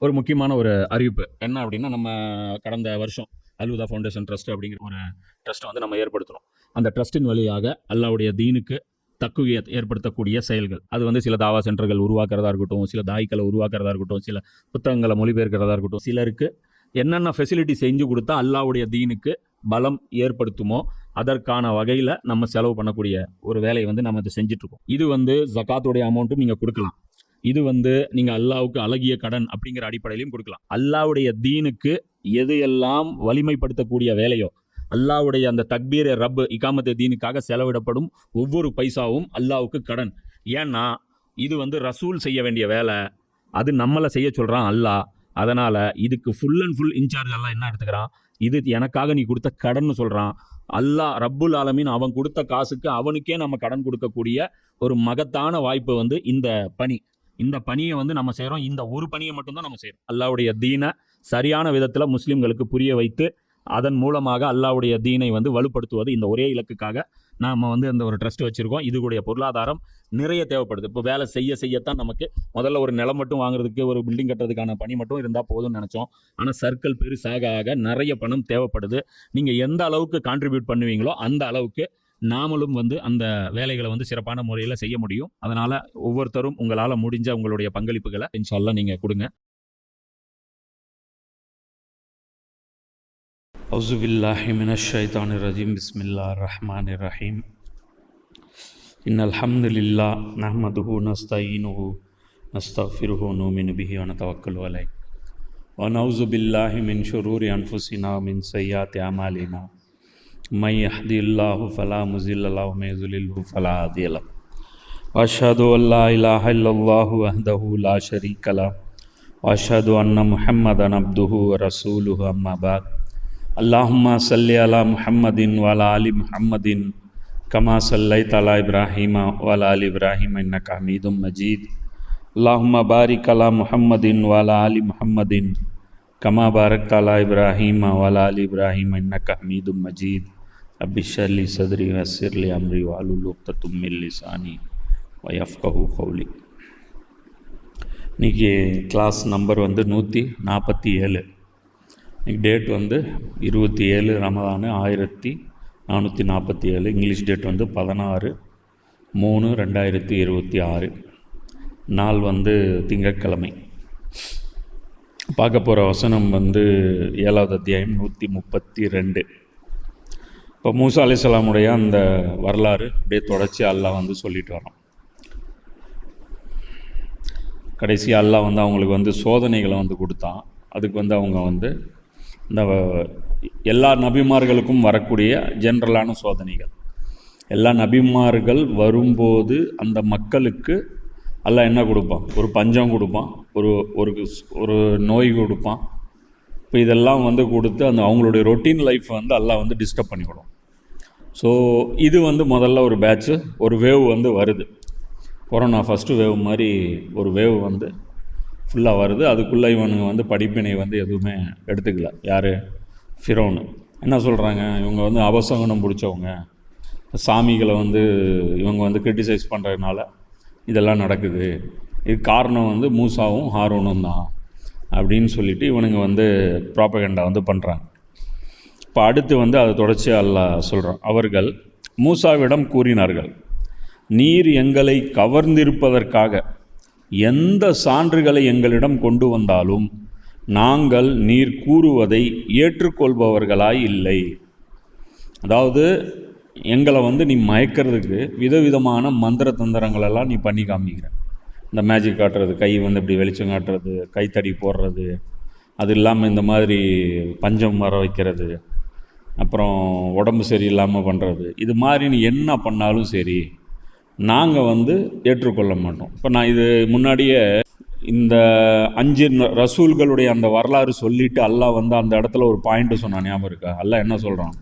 ஒரு முக்கியமான ஒரு அறிவிப்பு என்ன அப்படின்னா, நம்ம கடந்த வருஷம் அல்ஹுதா ஃபவுண்டேஷன் ட்ரஸ்ட் அப்படிங்கிற ஒரு ட்ரஸ்ட்டை வந்து நம்ம ஏற்படுத்துகிறோம். அந்த ட்ரஸ்ட்டின் வழியாக அல்லாஹ்வுடைய தீனுக்கு தக்குவியத் ஏற்படுத்தக்கூடிய செயல்கள், அது வந்து சில தாவா சென்டர்கள் உருவாக்குறதா இருக்கட்டும், சில தாய்க்களை உருவாக்குறதா இருக்கட்டும், சில புத்தகங்களை மொழிபெயர்க்கிறதா இருக்கட்டும், சிலருக்கு என்னென்ன ஃபெசிலிட்டி செஞ்சு கொடுத்தா அல்லாஹ்வுடைய தீனுக்கு பலம் ஏற்படுத்துமோ அதற்கான வகையில் நம்ம செலவு பண்ணக்கூடிய ஒரு வேலையை வந்து நம்ம இதை செஞ்சிட்ருக்கோம். இது வந்து ஜகாத்துடைய அமௌண்ட்டும் நீங்கள் கொடுக்கலாம். இது வந்து நீங்கள் அல்லாஹ்வுக்கு அழகிய கடன் அப்படிங்கிற அடிப்படையிலையும் கொடுக்கலாம். அல்லாஹ்வுடைய தீனுக்கு எது எல்லாம் வலிமைப்படுத்தக்கூடிய வேலையோ, அல்லாஹ்வுடைய அந்த தக்பீர் ரப் இகாமத்து தீனுக்காக செலவிடப்படும் ஒவ்வொரு பைசாவும் அல்லாஹ்வுக்கு கடன். ஏன்னா இது வந்து ரசூல் செய்ய வேண்டிய வேலை, அது நம்மளை செய்ய சொல்கிறான் அல்லாஹ். அதனால் இதுக்கு ஃபுல் அண்ட் ஃபுல் இன்சார்ஜ் அல்லாஹ் என்ன எடுத்துக்கிறான், இது எனக்காக நீ கொடுத்த கடன் சொல்கிறான். அல்லாஹ் ரப்புல் ஆலமீன் அவன் கொடுத்த காசுக்கு அவனுக்கே நம்ம கடன் கொடுக்கக்கூடிய ஒரு மகத்தான வாய்ப்பு வந்து இந்த பணி. இந்த பணியை வந்து நம்ம செய்கிறோம். இந்த ஒரு பணியை மட்டும்தான் நம்ம செய்கிறோம். அல்லாஹ்வுடைய தீனை சரியான விதத்தில் முஸ்லீம்களுக்கு புரிய வைத்து அதன் மூலமாக அல்லாஹ்வுடைய தீனை வந்து வலுப்படுத்துவது இந்த ஒரே இலக்குக்காக நாம் வந்து அந்த ஒரு ட்ரஸ்ட் வச்சுருக்கோம். இதுடைய பொருளாதாரம் நிறைய தேவைப்படுது. இப்போ வேலை செய்யத்தான் நமக்கு முதல்ல ஒரு நிலம் மட்டும் வாங்குறதுக்கு, ஒரு பில்டிங் கட்டுறதுக்கான பணி மட்டும் இருந்தால் போதும்னு நினச்சோம். ஆனால் சர்க்கிள் பெருசாக ஆக நிறைய பணம் தேவைப்படுது. நீங்கள் எந்த அளவுக்கு கான்ட்ரிபியூட் பண்ணுவீங்களோ அந்த அளவுக்கு நாமளும் வந்து அந்த வேலைகளை வந்து சிறப்பான முறையில் செய்ய முடியும். அதனால் ஒவ்வொருத்தரும் உங்களால் முடிஞ்ச உங்களுடைய பங்களிப்புகளை இன்ஷா அல்லாஹ் நீங்கள் கொடுங்க. அவுஸு பில்லாஹி மினஷ் ஷைத்தானிர் ரஜீம். பிஸ்மில்லாஹிர் ரஹ்மானிர் ரஹீம். இன்னல் ஹம்துலில்லாஹ் நஹ்மதுஹு நஸ்தஈனுஹு நஸ்தக்ஃபிருஹு நுமினு பிஹி வ நதவக்கலு அலைஹி வ நஊஸு பில்லாஹி மின் ஷுரூரி அன்ஃபுஸினா மின் ஸய்யிஆத்தி அமாலினா மை யஹ்தில்லாஹு ஃபலா முஸில்ல லஹு வ மை யுضلில்ஹு ஃபலா ஹாதிய லஹு வ அஷ்ஹது அல்லா இலாஹா இல்லல்லாஹு வஹ்தஹு லா ஷரீக லஹு வ அஷ்ஹது அன்ன முஹம்மதன் அப்துஹு வ ரசூலுஹு அம்மா பஅத். அல்லாஹும்ம ஸல்லி அலா முஹம்மதின் வ அலா ஆலி முஹம்மதின் கமா ஸல்லைத அலா இப்ராஹீம வ அலா ஆலி இப்ராஹீம இன்னக ஹமீதும் மஜீத். அல்லாஹும்ம பாரிக் அலா முஹம்மதின் வ அலா ஆலி முஹம்மதின் கமா பாரக்த அலா இப்ராஹீம வ அலா ஆலி இப்ராஹீம இன்னக ஹமீதும் மஜீத். ரப்பி ஷ்ரஹ் லி ஸத்ரி வ யஸ்ஸிர் லி அம்ரி வஹ்லுல் உக்தத்தும் மின் லிசானி வ யஃப்கஹு கௌலி. இன்றைக்கி கிளாஸ் நம்பர் வந்து 147. இன்றைக்கி டேட் வந்து 27 ரமதான் 1447. இங்கிலீஷ் டேட் வந்து 16/3/2026. நாள் வந்து திங்கட்கிழமை. பார்க்க போகிற வசனம் வந்து 7வது அத்தியாயம் 132. இப்போ மூசா அலைஹிஸ்ஸலாமுடைய அந்த வரலாறு அப்படியே தொடர்ச்சி அல்லாஹ் வந்து சொல்லிட்டு வரோம். கடைசி அல்லாஹ் வந்து அவங்களுக்கு வந்து சோதனைகளை வந்து கொடுத்தான். அதுக்கு வந்து அவங்க வந்து இந்த எல்லா நபிமார்களுக்கும் வரக்கூடிய ஜென்ரலான சோதனைகள், எல்லா நபிமார்கள் வரும்போது அந்த மக்களுக்கு அல்லாஹ் என்ன கொடுப்பான், ஒரு பஞ்சம் கொடுப்பான், ஒரு ஒரு நோய் கொடுப்பான். இப்போ இதெல்லாம் வந்து கொடுத்து அந்த அவங்களுடைய ரொட்டீன் லைஃப் வந்து அல்லாஹ் வந்து டிஸ்டர்ப் பண்ணிவிடும். ஸோ இது வந்து முதல்ல ஒரு பேட்ச்சு, ஒரு வேவ் வந்து வருது. கொரோனா ஃபஸ்ட்டு வேவ் மாதிரி ஒரு வேவ் வந்து ஃபுல்லாக வருது. அதுக்குள்ளே இவனுங்க வந்து படிப்பினை வந்து எதுவுமே எடுத்துக்கல. யார்? ஃபிரௌன். என்ன சொல்கிறாங்க, இவங்க வந்து அபசகுனம் பிடிச்சவங்க, சாமிகளை வந்து இவங்க வந்து கிரிட்டிசைஸ் பண்ணுறதுனால இதெல்லாம் நடக்குது, இது காரணம் வந்து மூசாவும் ஹாரூனும் தான் அப்படின்னு சொல்லிவிட்டு இவனுங்க வந்து ப்ராபகண்டா வந்து பண்ணுறாங்க. இப்போ அடுத்து வந்து அதை தொடர்ச்சியாக அல்லாஹ் சொல்கிறான். அவர்கள் மூசாவிடம் கூறினார்கள், நீர் எங்களை கவர்ந்திருப்பதற்காக எந்த சான்றுகளை எங்களிடம் கொண்டு வந்தாலும் நாங்கள் நீர் கூறுவதை ஏற்றுக்கொள்பவர்களாய் இல்லை. அதாவது எங்களை வந்து நீ மயக்கிறதுக்கு விதவிதமான மந்திர தந்திரங்களெல்லாம் நீ பண்ணி காமிக்கிற. இந்த மேஜிக் காட்டுறது, கை வந்து இப்படி வெளிச்சம் காட்டுறது, கைத்தடி போடுறது, அது இல்லாமல் இந்த மாதிரி பஞ்சம் வர வைக்கிறது, அப்புறம் உடம்பு சரியில்லாமல் பண்ணுறது, இது மாதிரி நீ என்ன பண்ணாலும் சரி நாங்கள் வந்து ஏற்றுக்கொள்ள மாட்டோம். இப்போ நான் இது முன்னாடியே இந்த 5 ரசூல்களுடைய அந்த வரலாறு சொல்லிவிட்டு அல்லாஹ் வந்து அந்த இடத்துல ஒரு பாயிண்ட்டு சொன்னான், ஞாபகம் இருக்கா? அல்லாஹ் என்ன சொல்கிறான்,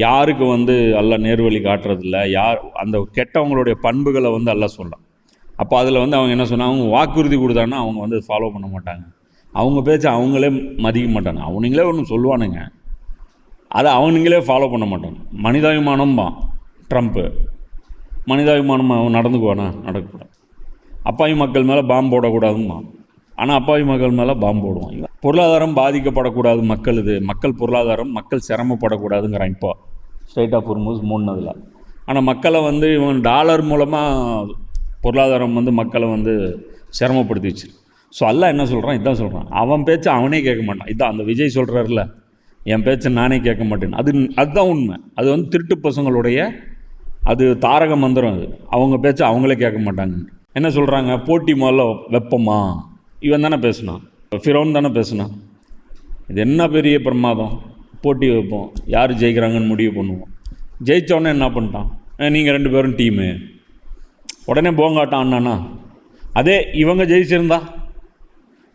யாருக்கு வந்து அல்லாஹ் நேர்வழி காட்டுறதில்ல, யார் அந்த கெட்டவங்களுடைய பண்புகளை வந்து அல்லாஹ் சொல்கிறான். அப்போ அதில் வந்து அவங்க என்ன சொன்னாங்க, அவங்க வாக்குறுதி கொடுத்தாங்கன்னா அவங்க வந்து ஃபாலோ பண்ண மாட்டாங்க, அவங்க பேச்சை அவங்களே மதிக்க மாட்டாங்க, அவனுங்களே ஒன்று சொல்லுவானுங்க, அதை அவனுங்களே ஃபாலோ பண்ண மாட்டாங்க. மனிதாபிமானம்பான் ட்ரம்ப்பு, மனிதாபிமானம் அவன் நடந்துக்குவானா? நடக்கக்கூடாது. அப்பாவி மக்கள் மேலே பாம்பு போடக்கூடாதுமா. ஆனால் அப்பாவி மக்கள் மேலே பாம்பு போடுவான். பொருளாதாரம் பாதிக்கப்படக்கூடாது மக்கள் பொருளாதாரம் மக்கள் சிரமப்படக்கூடாதுங்கிறான். இப்போ ஸ்ட்ரைட் ஆஃப் ஹார்முஸ் மூணுனதில். ஆனால் மக்களை வந்து இவன் டாலர் மூலமாக பொருளாதாரம் வந்து மக்களை வந்து சிரமப்படுத்திச்சு. ஸோ அல்லாஹ் என்ன சொல்கிறான், இதான் சொல்கிறான். அவன் பேச்சு அவனே கேட்க மாட்டான். இதான் அந்த விஜய் சொல்கிறாருல, என் பேச்சை நானே கேட்க மாட்டேன். அதுதான் உண்மை. அது வந்து திருட்டு பசங்களுடைய அது தாரக மந்திரம். அது அவங்க பேச்சை அவங்களே கேட்க மாட்டாங்க. என்ன சொல்கிறாங்க, போட்டி முதல்ல வெப்பமா, இவன் தானே பேசுனான், ஃபிரௌன் தானே பேசுனான். இது என்ன பெரிய பிரமாதம், போட்டி வைப்போம், யார் ஜெயிக்கிறாங்கன்னு முடிவு பண்ணுவோம். ஜெயித்தோடனே என்ன பண்ணிட்டான், நீங்கள் 2 பேரும் டீமு, உடனே போங்காட்டான் அண்ணாண்ணா. அதே இவங்க ஜெயிச்சிருந்தா,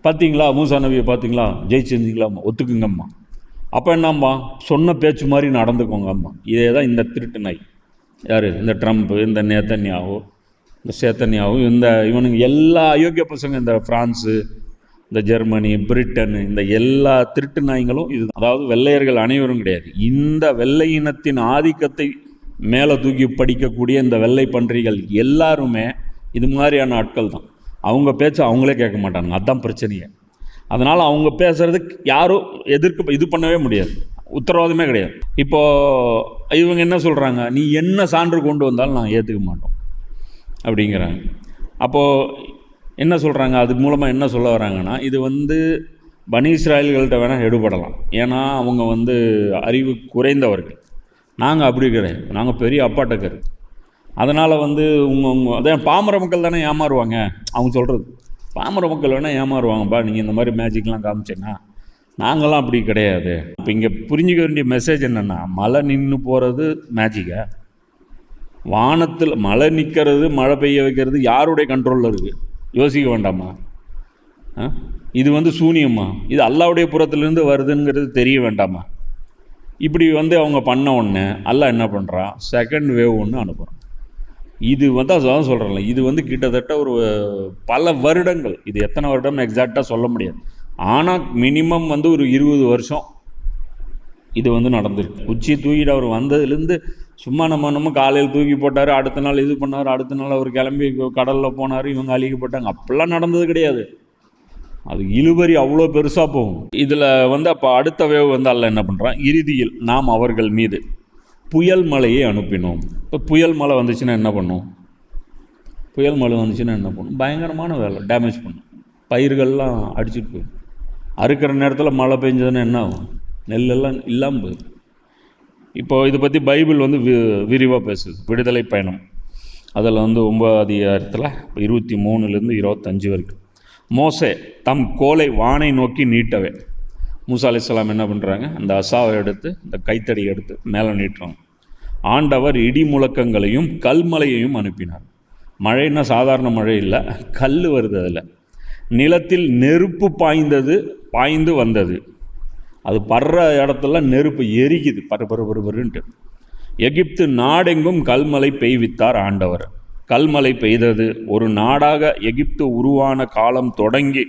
பார்த்தீங்களா மூசா நபியை பார்த்தீங்களா, ஜெயிச்சிருந்தீங்களாம்மா, ஒத்துக்குங்கம்மா. அப்போ என்னம்மா, சொன்ன பேச்சு மாதிரி நடந்துக்கோங்கம்மா. இதே தான் இந்த திருட்டு நாய். யார், இந்த ட்ரம்ப்பு, இந்த நேத்தன்யாகு, இந்த சேத்தன்யாகு, இவனுங்க எல்லா அயோக்கிய பசங்க, இந்த ஃப்ரான்ஸு, இந்த ஜெர்மனி, பிரிட்டன், இந்த எல்லா திருட்டு நாய்களும் இது. அதாவது வெள்ளையர்கள் அனைவரும் கிடையாது, இந்த வெள்ளை இனத்தின் ஆதிக்கத்தை மேலே தூக்கி படிக்கக்கூடிய இந்த வெள்ளை பன்றிகள் எல்லாருமே இது மாதிரியான ஆட்கள் தான். அவங்க பேச்சை அவங்களே கேட்க மாட்டாங்க. அதுதான் பிரச்சனையே. அதனால் அவங்க பேசுகிறதுக்கு யாரும் இது பண்ணவே முடியாது, உத்தரவாதமே கிடையாது. இப்போது இவங்க என்ன சொல்கிறாங்க, நீ என்ன சான்று கொண்டு வந்தாலும் நாங்கள் ஏற்றுக்க மாட்டோம் அப்படிங்கிறாங்க. அப்போது என்ன சொல்கிறாங்க, அது மூலமாக என்ன சொல்ல வராங்கன்னா, இது வந்து பனி இஸ்ராயல்கள்கிட்ட வேணால் எடுபடலாம், ஏன்னா அவங்க வந்து அறிவு குறைந்தவர்கள். நாங்கள் அப்படி கிடையாது, நாங்கள் பெரிய அப்பாட்டக்கர். அதனால் வந்து அதான் பாமர மக்கள் தானே ஏமாறுவாங்க. அவங்க சொல்கிறது, பாமர மக்கள் வேணால் ஏமாறுவாங்கப்பா, நீங்கள் இந்த மாதிரி மேஜிக்லாம் காமிச்சேன்னா. நாங்களாம் அப்படி கிடையாது. இப்போ இங்கே புரிஞ்சிக்க வேண்டிய மெசேஜ் என்னென்னா, மழை நின்று போகிறது மேஜிக்கா? வானத்தில் மழை நிற்கிறது, மழை பெய்ய வைக்கிறது யாருடைய கண்ட்ரோலில் இருக்குது? யோசிக்க வேண்டாமா? இது வந்து சூனியமா? இது அல்லாவுடைய புறத்துலேருந்து வருதுங்கிறது தெரிய வேண்டாமா? இப்படி வந்து அவங்க பண்ண உடனே அல்லாஹ் என்ன பண்ணுறான், செகண்ட் வேவ் ஒன்று அனுப்புகிறான். இது வந்து அதான் சொல்கிறேன்ல, இது வந்து கிட்டத்தட்ட ஒரு பல வருடங்கள், இது எத்தனை வருடம்னு எக்ஸாக்டாக சொல்ல முடியாது, ஆனால் மினிமம் வந்து ஒரு 20 வருஷம் இது வந்து நடந்திருக்கு. உச்சி தூக்கிட்டு அவர் வந்ததுலேருந்து சும்மா நம்ம காலையில் தூக்கி போட்டார், அடுத்த நாள் இது பண்ணார், அடுத்த நாள் அவர் கிளம்பி கடலில் போனார், இவங்க அழிக்கப்பட்டாங்க, அப்படிலாம் நடந்தது கிடையாது. அது இழுபறி அவ்வளோ பெருசாக போகும். இதில் வந்து அப்போ அடுத்த வேவ் வந்து அல்லாஹ் என்ன பண்ணுறான், இறுதியில் நாம் அவர்கள் மீது புயல் மழையை அனுப்பினோம். இப்போ புயல் மழை வந்துச்சுன்னா என்ன பண்ணும், புயல் மழை வந்துச்சுன்னா என்ன பண்ணும், பயங்கரமான வேலை, டேமேஜ் பண்ணும், பயிர்கள்லாம் அடிச்சுட்டு போயிடும். அறுக்கிற நேரத்தில் மழை பெஞ்சதுன்னா என்ன ஆகும், நெல்லெல்லாம் இல்லாமல் போயிடும். இப்போது இதை பற்றி பைபிள் வந்து விரிவாக பேசுது. விடுதலை பயணம் அதில் வந்து 9 அதிகாரத்தில் 23 - 25 வரைக்கும். மோசே தம் கோலை வானை நோக்கி நீட்டவே, மூசா அலைஹிஸ்ஸலாம் என்ன பண்ணுறாங்க, அந்த அசாவை எடுத்து, இந்த கைத்தடி எடுத்து மேலே நீட்டுறாங்க. ஆண்டவர் இடி முழக்கங்களையும் கல்மலையையும் அனுப்பினார். மழைன்னா சாதாரண மழை இல்லை, கல் வருது, அதில் நிலத்தில் நெருப்பு பாய்ந்து வந்தது. அது படுற இடத்துல நெருப்பு எரிக்குது, பருன்ட்டு. எகிப்து நாடெங்கும் கல்மலை பெய்வித்தார் ஆண்டவர். கல்மலை பெய்தது. ஒரு நாடாக எகிப்து உருவான காலம் தொடங்கி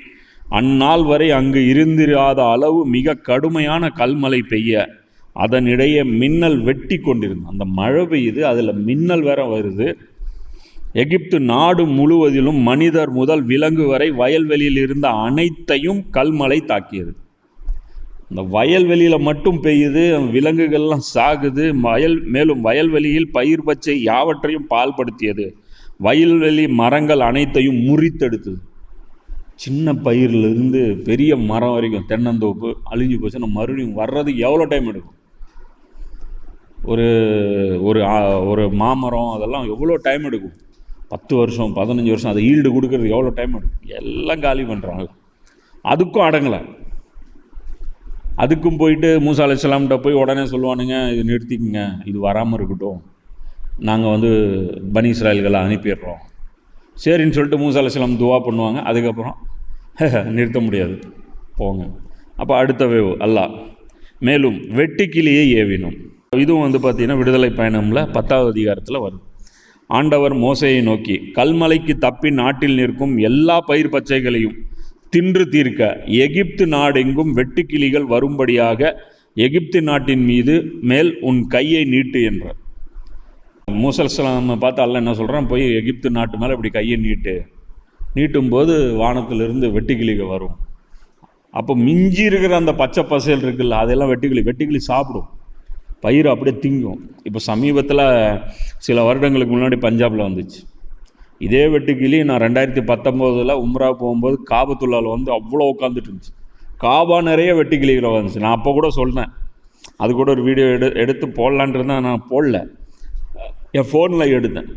அந்நாள் வரை அங்கு இருந்திராத அளவு மிக கடுமையான கல்மலை பெய்ய, அதனிடையே மின்னல் வெட்டி கொண்டிருந்தது. அந்த மழை பெய்யுது, அதில் மின்னல் வேற வருது. எகிப்து நாடு முழுவதிலும் மனிதர் முதல் விலங்கு வரை வயல்வெளியில் இருந்த அனைத்தையும் கல்மலை தாக்கியது. இந்த வயல்வெளியில் மட்டும் பெய்யுது, விலங்குகள்லாம் சாகுது. மேலும் வயல்வெளியில் பயிர் பச்சை யாவற்றையும் பால்படுத்தியது. வயல்வெளி மரங்கள் அனைத்தையும் முறித்தெடுத்தது. சின்ன பயிரிலிருந்து பெரிய மரம் வரைக்கும், தென்னந்தோப்பு அழிஞ்சு போச்சுன்னா மறுபடியும் வர்றதுக்கு எவ்வளோ டைம் எடுக்கும்? ஒரு ஒரு மாமரம் அதெல்லாம் எவ்வளோ டைம் எடுக்கும்? 10 வருஷம் 15 வருஷம் அதை ஈல்டு கொடுக்கறது எவ்வளோ டைம் எடுக்கும்? எல்லாம் காலி பண்ணுறாங்க. அதுக்கும் அடங்கலை. அதுக்கும் போயிட்டு மூசா அலைஹிஸ்ஸலாம்கிட்ட போய் உடனே சொல்லுவானுங்க, இது நிறுத்திக்குங்க, இது வராமல் இருக்கட்டும், நாங்கள் வந்து பனி இஸ்ராயல்களை அனுப்பிடுறோம். சரின்னு சொல்லிட்டு மூசா அலைஹிஸ்ஸலாம் துவா பண்ணுவாங்க. அதுக்கப்புறம் நிறுத்த முடியாது, போங்க. அப்போ அடுத்த வேவ் அல்லாஹ் மேலும் வெட்டுக்கிளியை ஏவினோம். இதுவும் வந்து பார்த்திங்கன்னா விடுதலை பயணமில் 10வது அதிகாரத்தில் வரும். ஆண்டவர் மோசையை நோக்கி, கல்மலைக்கு தப்பி நாட்டில் நிற்கும் எல்லா பயிர் பச்சைகளையும் தின்று தீர்க்க எகிப்து நாடெங்கும் வெட்டுக்கிளிகள் வரும்படியாக எகிப்து நாட்டின் மேல் உன் கையை நீட்டு என்றார். மூசா அலைஹிஸ்ஸலாம் பார்த்து அல்லாஹ் என்ன சொல்கிறான், போய் எகிப்து நாட்டு மேலே இப்படி கையை நீட்டு நீட்டும்போது வானத்திலிருந்து வெட்டுக்கிளிகள் வரும். அப்போ மிஞ்சி இருக்கிற அந்த பச்சை பசேல் இருக்குல்ல, அதெல்லாம் வெட்டுக்கிளி சாப்பிடும், பயிர் அப்படியே திங்கும். இப்போ சமீபத்தில் சில வருடங்களுக்கு முன்னாடி பஞ்சாபில் வந்துச்சு இதே வெட்டுக்கிளி. நான் 2019 உம்ரா போகும்போது காபத்துள்ளால் வந்து அவ்வளோ உட்காந்துட்டு இருந்துச்சு. காபா நிறைய வெட்டுக்கிளிகளை வந்துச்சு. நான் அப்போ கூட சொன்னேன், அது கூட ஒரு வீடியோ எடுத்து போடலான்ட்டு இருந்தேன். நான் போடல, என் ஃபோனில் எடுத்தேன்.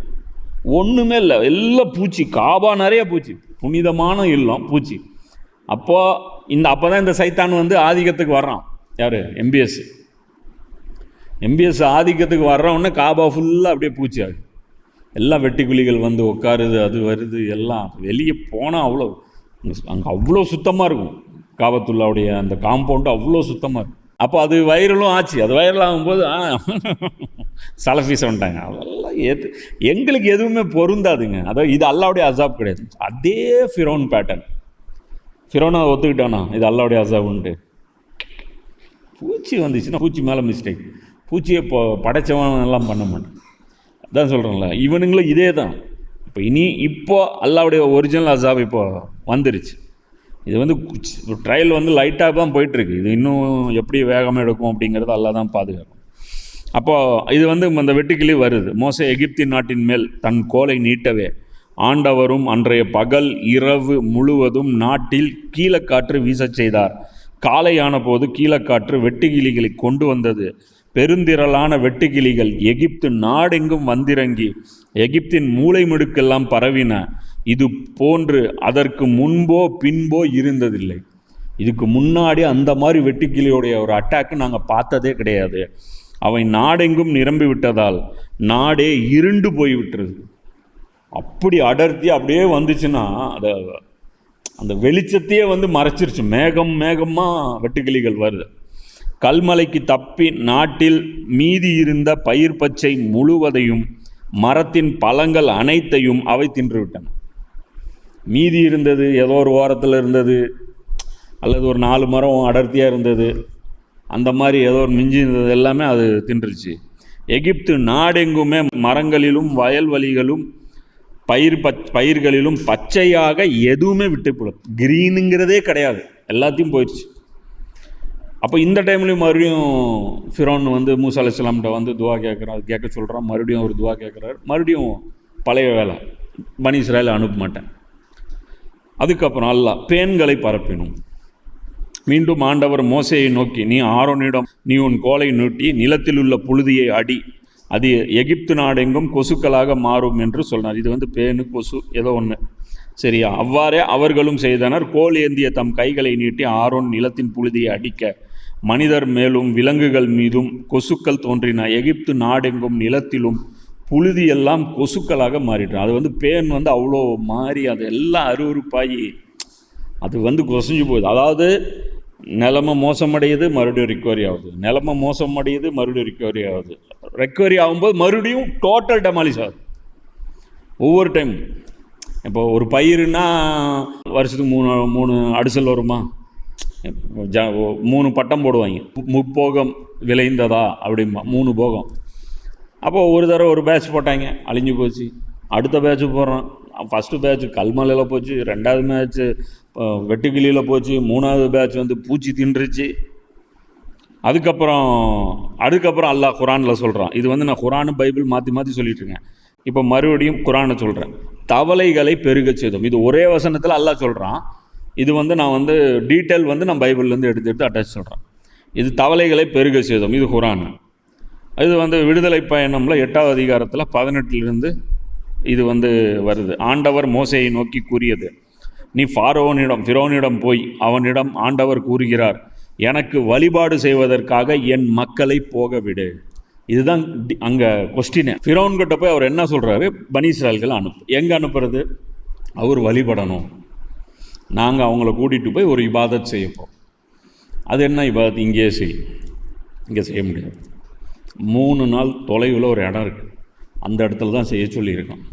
ஒன்றுமே இல்லை, எல்லாம் பூச்சி. காபா நிறைய பூச்சி, புனிதமான இல்லம் பூச்சி. அப்போ தான் இந்த சைத்தான் வந்து ஆதிக்கத்துக்கு வர்றான். யார்? எம்பிஎஸ் ஆதிக்கத்துக்கு வர்றவொன்னே காபா ஃபுல்லாக அப்படியே பூச்சி ஆகுது. எல்லாம் வெட்டுக்கிளிகள் வந்து உட்காருது, அது வருது. எல்லாம் வெளியே போனால் அங்கே அவ்வளோ சுத்தமாக இருக்கும். காபத்துள்ளாவுடைய அந்த காம்பவுண்டு அவ்வளோ சுத்தமாக இருக்கும். அப்போ அது வைரலும் ஆச்சு. அது வைரல் ஆகும்போது சலஃபீஸ் வந்துட்டாங்க. அதெல்லாம் எங்களுக்கு எதுவுமே பொருந்தாதுங்க. அதாவது இது அல்லாவுடைய அசாப் கிடையாது. அதே ஃபிரௌன் பேட்டர்ன். ஃபிரௌனை ஒத்துக்கிட்டானா இது அல்லாவுடைய அசாபுன்ட்டு? பூச்சி வந்துச்சுன்னா பூச்சி மேலே மிஸ்டேக். பூச்சியை படைச்சவன் எல்லாம் பண்ண மாட்டேன். அதான் சொல்கிறேன்ல, இவனுங்களும் இதே தான். இப்போ அல்லாவுடைய ஒரிஜினல் அசாப் இப்போ வந்துருச்சு. இது வந்து ட்ரையல் வந்து லைட்டாக தான் போயிட்டுருக்கு. இது இன்னும் எப்படி வேகமாக எடுக்கும் அப்படிங்கிறது அல்லா தான் பாதுகாக்கும். அப்போது இது வந்து அந்த வெட்டுக்கிளி வருது. மோசே எகிப்தின் நாட்டின் மேல் தன் கோலை நீட்டவே ஆண்டவரும் அன்றைய பகல் இரவு முழுவதும் நாட்டில் கீழக்காற்று வீசச் செய்தார். காலையான போது கீழக்காற்று வெட்டுக்கிளிகளை கொண்டு வந்தது. பெருந்திரளான வெட்டுக்கிளிகள் எகிப்து நாடெங்கும் வந்திறங்கி எகிப்தின் மூலை முடுக்கெல்லாம் பரவின. இது போன்று அதற்கு முன்போ பின்போ இருந்ததில்லை. இதுக்கு முன்னாடி அந்த மாதிரி வெட்டுக்கிளியோடைய ஒரு அட்டாக்கு நாங்கள் பார்த்ததே கிடையாது. அவை நாடெங்கும் நிரம்பி விட்டதால் நாடே இருண்டு போய்விட்டது. அப்படி அடர்த்தி அப்படியே வந்துச்சுன்னா அந்த வெளிச்சத்தையே வந்து மறைச்சிருச்சு. மேகமாக வெட்டுக்கிளிகள் வருது. கல்மலைக்கு தப்பி நாட்டில் மீதி இருந்த பயிர் பச்சை முழுவதையும் மரத்தின் பழங்கள் அனைத்தையும் அவை தின்றுவிட்டன. மீதி இருந்தது ஏதோ ஒரு ஓரத்தில் இருந்தது, அல்லது ஒரு 4 மரம் அடர்த்தியாக இருந்தது, அந்த மாதிரி ஏதோ ஒரு மிஞ்சி இருந்தது எல்லாமே அது தின்றுச்சு. எகிப்து நாடெங்குமே மரங்களிலும் வயல்வெளிகளும் பயிர்களிலும் பச்சையாக எதுவுமே விட்டுப்படும். கிரீனுங்கிறதே கிடையாது, எல்லாத்தையும் போயிடுச்சு. அப்போ இந்த டைம்லேயும் மறுபடியும் ஃபிரௌன் வந்து மூசா அலைஹிஸ்ஸலாம்கிட்ட வந்து துவா கேட்க சொல்கிறான். மறுபடியும் ஒரு துவா கேட்குறாரு. மறுபடியும் பழைய வேலை, பனி இஸ்ராயேலை அனுப்ப மாட்டேன். அதுக்கப்புறம் அல்லாஹ் பேன்களை பரப்பினும். மீண்டும் ஆண்டவர் மோசேயை நோக்கி, நீ ஆரோனிடம் நீ உன் கோலை நீட்டி நிலத்தில் உள்ள புழுதியை அடி, அது எகிப்து நாடெங்கும் கொசுக்களாக மாறும் என்று சொன்னார். இது வந்து பேனு கொசு ஏதோ ஒன்று, சரியா? அவ்வாறே அவர்களும் செய்தனர். கோல் ஏந்திய தம் கைகளை நீட்டி ஆரோன் நிலத்தின் புழுதியை அடிக்க மனிதர் மேலும் விலங்குகள் மீதும் கொசுக்கள் தோன்றின. எகிப்து நாடெங்கும் நிலத்திலும் புழுதி எல்லாம் கொசுக்களாக மாறிடுறான். அது வந்து பேன் வந்து அவ்வளோ மாறி அது எல்லாம் அருவருப்பாகி அது வந்து கொசைஞ்சு போகுது. அதாவது நிலைமை மோசமடையுது, மறுபடியும் ரிக்கவரி ஆகுது. நிலைமை மோசமடையுது, மறுபடியும் ரிக்கவரி ஆகுது. ரெக்கவரி ஆகும்போது மறுபடியும் டோட்டல் டெமாலிஷ் ஆகுது ஒவ்வொரு டைம். இப்போ ஒரு பயிருன்னா வருஷத்துக்கு 3 அடிசல் வருமா? 3 பட்டம் போடுவாங்க. முப்போகம் விளைந்ததா அப்படிம்பா, 3 போகம். அப்போது ஒரு தடவை ஒரு பேட்ச் போட்டாங்க, அழிஞ்சு போச்சு. அடுத்த பேட்ச்சு போடுறான். ஃபஸ்ட்டு பேட்ச் கல்மலையில் போச்சு, 2வது பேட்ச்சு வெட்டுக்கிளியில் போச்சு, 3வது பேட்ச் வந்து பூச்சி தின்றுச்சு. அதுக்கப்புறம் அல்லாஹ் குரானில் சொல்கிறான். இது வந்து நான் குரானு பைபிள் மாற்றி சொல்லிட்டுருக்கேன். இப்போ மறுபடியும் குரானை சொல்கிறேன். தவளைகளை பெருக செய்தோம். இது ஒரே வசனத்தில் அல்லாஹ் சொல்கிறான். இது வந்து நான் வந்து டீட்டெயில் வந்து நான் பைபிள்லேருந்து எடுத்து அட்டாச் சொல்கிறேன். இது தவளைகளை பெருக செய்தோம், இது குரான். இது வந்து விடுதலை பயணம்ல 8வது அதிகாரத்தில் 18 இது வந்து வருது. ஆண்டவர் மோசேயை நோக்கி கூறியது, நீ ஃபிரௌனிடம் போய் அவனிடம் ஆண்டவர் கூறுகிறார், எனக்கு வழிபாடு செய்வதற்காக என் மக்களை போக விடு. இதுதான் அங்கே கொஸ்டினே. ஃபிரௌன்கிட்ட போய் அவர் என்ன சொல்கிறாரு? பனி இஸ்ராயேல்களை எங்கே அனுப்புறது? அவர் வழிபடணும். நாங்கள் அவங்கள கூட்டிகிட்டு போய் ஒரு இபாதத் செய்யப்போம். அது என்ன இபாதத்? இங்கே செய்ய முடியாது. 3 நாள் தொலைவில் ஒரு இடம் இருக்குது, அந்த இடத்துல தான் செய்ய சொல்லியிருக்கோம்.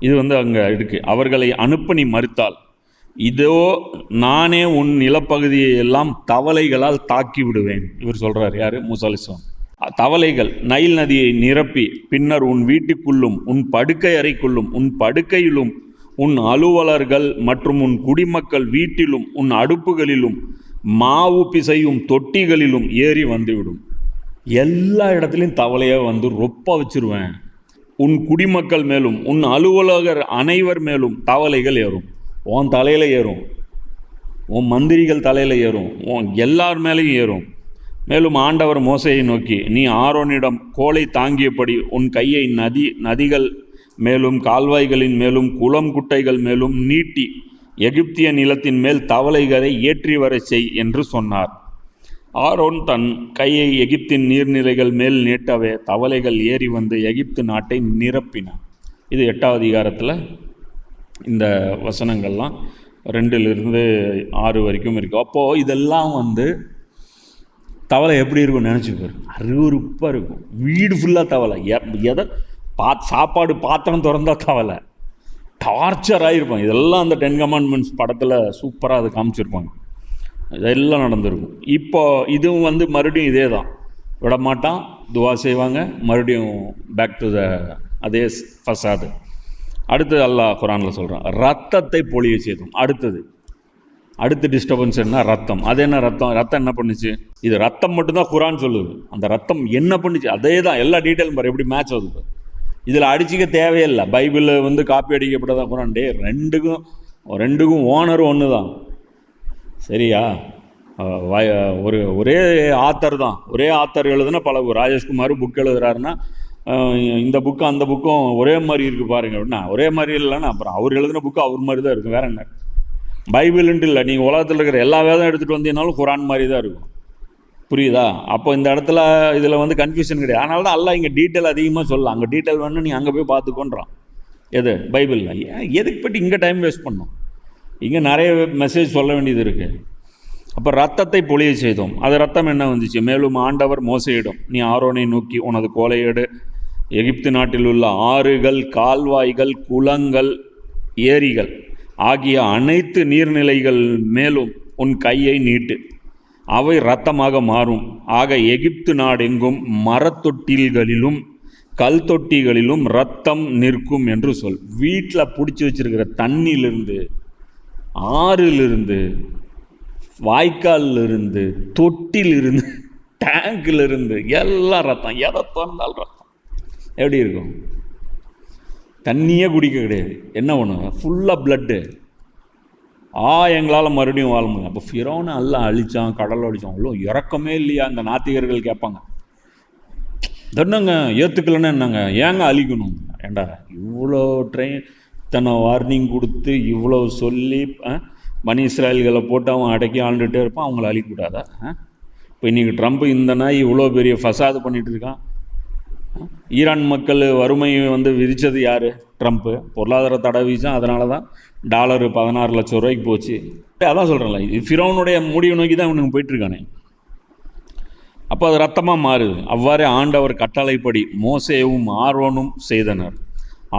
இது வந்து அங்கே இருக்குது. அவர்களை அனுப்ப நீ மறுத்தால் இதோ நானே உன் நிலப்பகுதியை எல்லாம் தவளைகளால் தாக்கி விடுவேன். இவர் சொல்கிறார். யார்? மூசா அலைஹிஸ்ஸலாம். தவளைகள் நைல் நதியை நிரப்பி பின்னர் உன் வீட்டுக்குள்ளும் உன் படுக்கை அறைக்குள்ளும் உன் படுக்கையிலும் உன் அலுவலர்கள் மற்றும் உன் குடிமக்கள் வீட்டிலும் உன் அடுப்புகளிலும் மாவு பிசையும் தொட்டிகளிலும் ஏறி வந்துவிடும். எல்லா இடத்துலையும் தவளையை வந்து ரொப்ப வச்சிருவேன். உன் குடிமக்கள் மேலும் உன் அலுவலகர் அனைவர் மேலும் தவளைகள் ஏறும். உன் தலையில் ஏறும், உன் மந்திரிகள் தலையில் ஏறும், உன் எல்லார் மேலேயும் ஏறும். மேலும் ஆண்டவர் மோசையை நோக்கி, நீ ஆரோனிடம் கோலை தாங்கியபடி உன் கையை நதிகள் மேலும் கால்வாய்களின் மேலும் குளம் குட்டைகள் மேலும் நீட்டி எகிப்திய நிலத்தின் மேல் தவளைகளை ஏற்றி வர செய் என்று சொன்னார். ஆரோன் தன் கையை எகிப்தின் நீர்நிலைகள் மேல் நீட்டவே தவளைகள் ஏறி வந்து எகிப்து நாட்டை நிரப்பினான். இது 8ஆம் அதிகாரத்தில் இந்த வசனங்கள்லாம் 2-6 வரைக்கும் இருக்குது. அப்போது இதெல்லாம் வந்து தவளை எப்படி இருக்கும் நினச்சிப்பார். அருவருப்பாக இருக்கும். வீடு ஃபுல்லாக தவளை. எதை சாப்பாடு பாத்திரம் திறந்தா தவளை. டார்ச்சராக இருப்பாங்க. இதெல்லாம் அந்த 10 கமாண்ட்மெண்ட்ஸ் படத்தில் சூப்பராக அதை காமிச்சிருப்பாங்க. இதெல்லாம் நடந்திருக்கும். இப்போ இதுவும் வந்து மறுபடியும் இதே தான், விடமாட்டான், துவா செய்வாங்க, மறுபடியும் பேக் டு த அதே ஃபசாது. அடுத்து அல்லாஹ் குரானில் சொல்கிறான், ரத்தத்தை பொழிய செய்தோம். அடுத்து டிஸ்டர்பன்ஸ் என்ன? ரத்தம். அது என்ன ரத்தம்? ரத்தம் என்ன பண்ணுச்சு? இது ரத்தம் மட்டும்தான் குரான் சொல்லுது. அந்த ரத்தம் என்ன பண்ணுச்சு அதே தான். எல்லா டீட்டெயிலும் பாரு எப்படி மேட்ச் ஆகுது. இதில் அடிச்சிக்க தேவையில்லை. பைபிளில் வந்து காப்பி அடிக்கப்பட்டதான் குரான். ரெண்டுக்கும் ஓனர் ஒன்று தான். சரியா? ஒரே ஆத்தர் தான். ஒரே ஆத்தர் எழுதுனா பல ராஜேஷ்குமார் புக் எழுதுறாருன்னா இந்த புக்கும் அந்த புக்கும் ஒரே மாதிரி இருக்குது பாருங்க அப்படின்னா, ஒரே மாதிரி இல்லைன்னா அப்புறம் அவர் எழுதின புக்கு அவர் மாதிரி தான் இருக்கும். வேற என்ன? பைபிள்ன்ட்டு இல்லை, நீங்கள் உலகத்தில் இருக்கிற எல்லா வேதம் எடுத்துகிட்டு வந்தீங்கனாலும் குரான் மாதிரி தான் இருக்கும். புரியுதா? அப்போ இந்த இடத்துல இதில் வந்து கன்ஃபியூஷன் கிடையாது. அதனால தான் எல்லாம் இங்கே டீட்டெயில் அதிகமாக சொல்லலாம். அங்கே டீட்டெயில் வேணும், நீ அங்கே போய் பார்த்துக்கோன்றான். எது? பைபிளில். ஏன் எதுக்கு போய்ட்டு இங்கே டைம் வேஸ்ட் பண்ணோம்? இங்கே நிறைய மெசேஜ் சொல்ல வேண்டியது இருக்குது. அப்போ ரத்தத்தை பொழிய செய்தோம். அது ரத்தம் என்ன வந்துச்சு? மேலும் ஆண்டவர் மோசையிடம், நீ ஆரோனை நோக்கி உனது கோலையேடு எகிப்து நாட்டில் உள்ள ஆறுகள், கால்வாய்கள், குளங்கள், ஏரிகள் ஆகிய அனைத்து நீர்நிலைகள் மேலும் உன் கையை நீட்டு, அவை இரத்தமாக மாறும். ஆக எகிப்து நாடெங்கும் மரத்தொட்டில்களிலும் கல் தொட்டிகளிலும் ரத்தம் நிற்கும் என்று சொல். வீட்டில் பிடிச்சி வச்சிருக்கிற தண்ணியிலிருந்து, ஆறிலிருந்து, வாய்க்காலிலிருந்து, தொட்டிலிருந்து, டேங்கிலிருந்து எல்லாம் ரத்தம். எதை திறந்தாலும் ரத்தம். எப்படி இருக்கும்? தண்ணியே குடிக்க கிடையாது. என்ன பண்ணுங்க? ஃபுல்லாக பிளட்டு. எங்களால் மறுபடியும் வாழ முடியும். அப்போ ஃபிரௌனை எல்லாம் அழித்தான், கடலை அழித்தான். அவ்வளோ இறக்கமே இல்லையா? அந்த நாத்திகர்கள் கேட்பாங்க. என்னங்க ஏற்றுக்கலன்னா என்னங்க, ஏங்க அழிக்கணும்? ஏண்டா இவ்வளோ இத்தனை வார்னிங் கொடுத்து இவ்வளோ சொல்லி பனி இஸ்ராயல்களை போட்டு அவன் அடக்கி ஆண்டுகிட்டே இருப்பான், அவங்கள அழிக்கக்கூடாதா? இப்போ இன்றைக்கி ட்ரம்ப் இந்த நாய் இவ்வளோ பெரிய ஃபசாது பண்ணிகிட்டு இருக்கான். ஈரான் மக்கள் வறுமையை வந்து விதித்தது யார்? ட்ரம்ப்பு. பொருளாதார தடை வீசான். அதனால தான் டாலரு 16 லட்சம் ரூபாய்க்கு போச்சு. அதான் சொல்கிறேன்ல, இது ஃபிரௌனுடைய முடிவு நோக்கி தான் இவனுக்கு போயிட்டுருக்கானே. அப்போ அது ரத்தமாக மாறுது. அவ்வாறே ஆண்டவர் கட்டளைப்படி மோசேவும் ஆரோனும் செய்தனர்.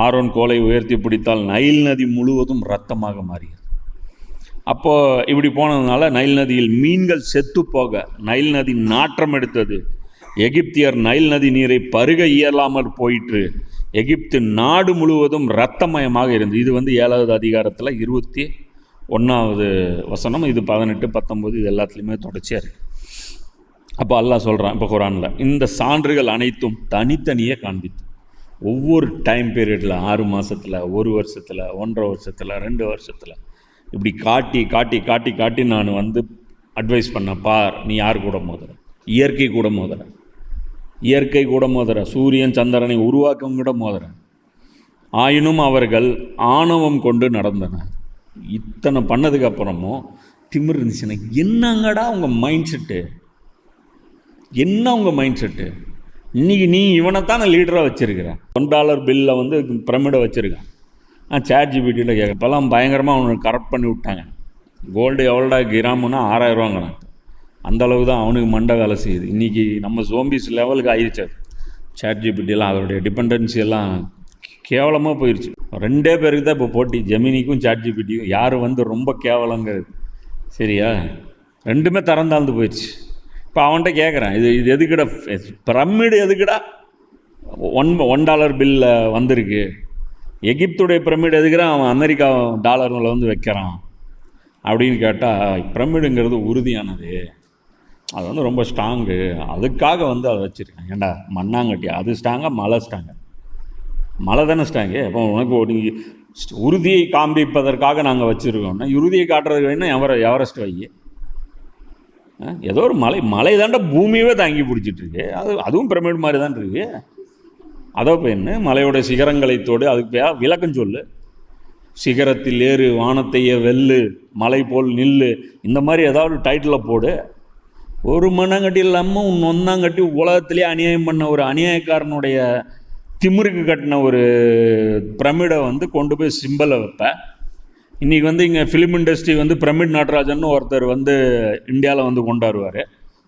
ஆரோன் கோலை உயர்த்தி பிடித்தால் நைல் நதி முழுவதும் இரத்தமாக மாறியது. அப்போது இப்படி போனதுனால நைல் நதியில் மீன்கள் செத்து போக நைல் நதி நாற்றம் எடுத்தது. எகிப்தியர் நைல் நதி நீரை பருக இயலாமல் போயிற்று. எகிப்து நாடு முழுவதும் இரத்தமயமாக இருந்தது. இது வந்து 7வது அதிகாரத்தில் 21வது வசனம். இது 18, 19 இது எல்லாத்துலேயுமே தொடர்ச்சியாக இருக்குது. அப்போ அல்லாஹ் சொல்கிறான் இப்போ குரானில், இந்த சான்றுகள் அனைத்தும் தனித்தனியே காண்பித்து ஒவ்வொரு டைம் பீரியடில் 6 மாதத்தில், 1 வருஷத்தில், 1.5 வருஷத்தில், 2 வருஷத்தில் இப்படி காட்டி காட்டி காட்டி காட்டி நான் வந்து அட்வைஸ் பண்ண பார், நீ யார் கூட மோதுற? இயற்கை கூட மோதுற. இயற்கை கூட மோதுற. சூரியன் சந்திரனை உருவாக்கம் கூட மோதுற. ஆயினும் அவர்கள் ஆணவம் கொண்டு நடந்தனர். இத்தனை பண்ணதுக்கு அப்புறமும் திமிர் இருந்துச்சுன்னா என்னங்கடா உங்கள் மைண்ட் செட்டு? என்ன உங்கள் மைண்ட் செட்டு? இன்றைக்கி நீ இவனைத்தானே லீடராக வச்சுருக்கிற. $1 பில்லில் வந்து பிரமிடை வச்சுருக்கான். சேட் ஜிபிடியில் கேட்க இப்போல்லாம் பயங்கரமாக அவனுக்கு கரெக்ட் பண்ணி விட்டாங்க. கோல்டு எவ்வளோடா கிராமுன்னா 6000 ரூபாங்கிறான். அந்தளவுக்கு தான் அவனுக்கு மண்டை வேலை செய்யுது. இன்றைக்கி நம்ம ஜோம்பிஸ் லெவலுக்கு ஆயிடுச்சு. சேட் ஜிபிடியெல்லாம் அதோடைய டிபெண்டன்சி எல்லாம் கேவலமாக போயிடுச்சு. 2 பேருக்கு தான் இப்போ போட்டி, ஜெமினிக்கும் சேட் ஜிபிடிக்கும். யார் வந்து ரொம்ப கேவலங்கிறது. சரியா? 2மே திறந்தாழ்ந்து போயிடுச்சு. இப்போ அவன்கிட்ட கேட்குறேன், இது எதுக்குடா பிரமிடு? எதுக்குடா $1 பில்லில் வந்திருக்கு? எகிப்துடைய பிரமிடு எதுக்குறான் அவன் அமெரிக்கா டாலரில் வந்து வைக்கிறான் அப்படின்னு கேட்டால், பிரமிடுங்கிறது உறுதியானது, அது வந்து ரொம்ப ஸ்ட்ராங்கு, அதுக்காக வந்து அதை வச்சுருக்கேன். ஏண்டா மண்ணாங்கட்டி அது ஸ்ட்ராங்கா, மலை ஸ்ட்ராங்கா? மலை தானே ஸ்ட்ராங்கு. அப்போ உனக்கு ஒரு உறுதியை காண்பிப்பதற்காக நாங்கள் வச்சுருக்கோம்னா, உறுதியை காட்டுறதுக்கு வேணும் எவரெஸ்ட் வை. ஏதோ ஒரு மலை தாண்டா பூமியவே தாங்கி பிடிச்சிட்ருக்கு, அதுவும் பிரமிடு மாதிரி தான் இருக்கு. அதோ பெண்ணு மலையோட சிகரங்களை தோடு, அதுக்கு விளக்கம் சொல்லு. சிகரத்தில் ஏறு, வானத்தையே வெல்லு, மலை போல் நில்லு, இந்த மாதிரி ஏதாவது டைட்டில் போடு. ஒரு மண்ணாங்கட்டி இல்லாமல் ஒன்னாங்கட்டி உலகத்திலே அநியாயம் பண்ண ஒரு அநியாயக்காரனுடைய திமிருக்கு கட்டின ஒரு பிரமிடை வந்து கொண்டு போய் சிம்பிளை வைப்பேன். இன்றைக்கி வந்து இங்கே ஃபிலிம் இண்டஸ்ட்ரி வந்து பிரமிட் நடராஜன் ஒருத்தர் வந்து இந்தியாவில் வந்து கொண்டாடுவார்.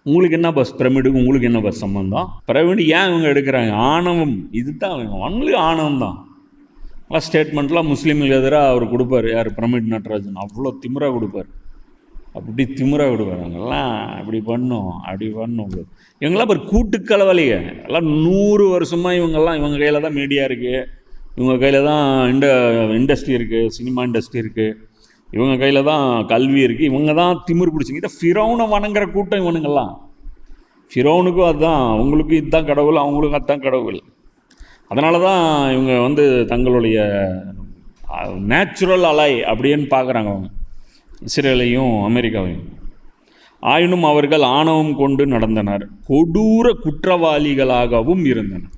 உங்களுக்கு என்ன பஸ் பிரமிடுக்கு உங்களுக்கு என்ன பஸ் சம்மந்தம்? பிரமிடு ஏன் இவங்க எடுக்கிறாங்க? ஆணவம், இதுதான் ஒன்லி ஆணவம் தான். நல்லா ஸ்டேட்மெண்ட்லாம் முஸ்லீமுக்கு எதிராக அவர் கொடுப்பார். யார்? பிரமிட் நடராஜன். அவ்வளோ திமிராக கொடுப்பார், அப்படி திமிராக கொடுப்பார். அவங்கெல்லாம் அப்படி பண்ணும் அப்படி பண்ணும். இவங்கெல்லாம் ஒரு கூட்டுக்கலவலிங்க. எல்லாம் 100 வருஷமாக இவங்க கையில் தான் மீடியா இருக்குது, இவங்க கையில் தான் இண்டஸ்ட்ரி இருக்குது, சினிமா இண்டஸ்ட்ரி இருக்குது, இவங்க கையில் தான் கல்வி இருக்குது. இவங்க தான் திமிர் பிடிச்சிங்க. இதை ஃபிரௌனை வணங்குற கூட்டம் இவனுங்கெல்லாம். ஃபிரௌனுக்கும் அதுதான், அவங்களுக்கும் இதுதான் கடவுள், அவங்களுக்கும் அதுதான் கடவுள். அதனால தான் இவங்க வந்து தங்களுடைய நேச்சுரல் அலை அப்படின்னு பார்க்குறாங்க அவங்க இஸ்ரேலையும் அமெரிக்காவையும். ஆயினும் அவர்கள் ஆணவம் கொண்டு நடந்தனர், கொடூர குற்றவாளிகளாகவும் இருந்தனர்.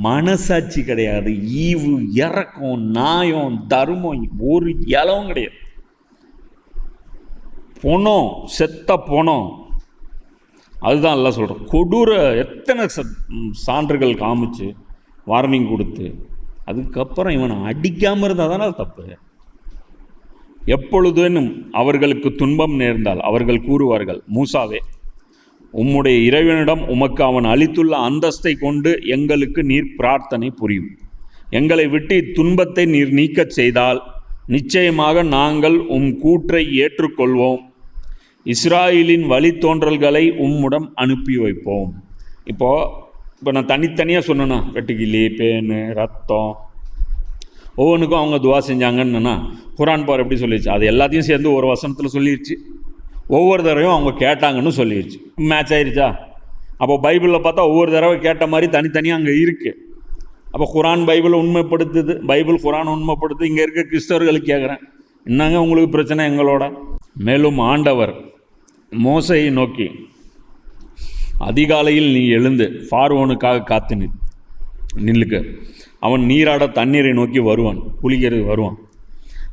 மனசாட்சி கிடையாது, ஈவு இறக்கம் நியாயம் தர்மம் ஒரு இலவும் கிடையாது. பொணம், செத்த பொணம், அதுதான் எல்லாம் சொல்கிறோம். கொடூர எத்தனை சான்றுகள் காமிச்சு வார்னிங் கொடுத்து அதுக்கப்புறம் இவனை அடிக்காமல் இருந்தால் தானே அது தப்பு. எப்பொழுதேனும் அவர்களுக்கு துன்பம் நேர்ந்தால் அவர்கள் கூறுவார்கள், மூசாவே, உம்முடைய இறைவனிடம் உமக்கு அவன் அளித்துள்ள அந்தஸ்தை கொண்டு எங்களுக்கு நீர் பிரார்த்தனை புரியும். எங்களை விட்டு இத்துன்பத்தை நீர் நீக்கச் செய்தால் நிச்சயமாக நாங்கள் உம் கூற்றை ஏற்றுக்கொள்வோம். இஸ்ராயலின் வழித்தோன்றல்களை உம்முடன் அனுப்பி வைப்போம். இப்போ நான் தனித்தனியாக சொன்னேன்னா, வெட்டுக்கிளி, பேனு, ரத்தம், ஒவ்வொன்றுக்கும் அவங்க துவா செஞ்சாங்கன்னு குரான் பார் எப்படி சொல்லிடுச்சு, அது எல்லாத்தையும் சேர்ந்து ஒரு வசனத்தில் சொல்லிடுச்சு. ஒவ்வொரு தடவையும் அவங்க கேட்டாங்கன்னு சொல்லிடுச்சு. மேட்ச் ஆயிடுச்சா? அப்போ பைபிளில் பார்த்தா ஒவ்வொரு தடவை கேட்ட மாதிரி தனித்தனியாக அங்கே இருக்குது. அப்போ குரான் பைபிள் உண்மைப்படுத்துது, பைபிள் குரான் உண்மைப்படுத்துது. இங்கே இருக்க கிறிஸ்தவர்களுக்கு கேட்குறேன், என்னங்க உங்களுக்கு பிரச்சனை எங்களோட? மேலும் ஆண்டவர் மோசையை நோக்கி, அதிகாலையில் நீ எழுந்து பார்வோனுக்காக காத்து நில்லுக்க, அவன் நீராட தண்ணீரை நோக்கி வருவான், குளிக்கிறது வருவான்.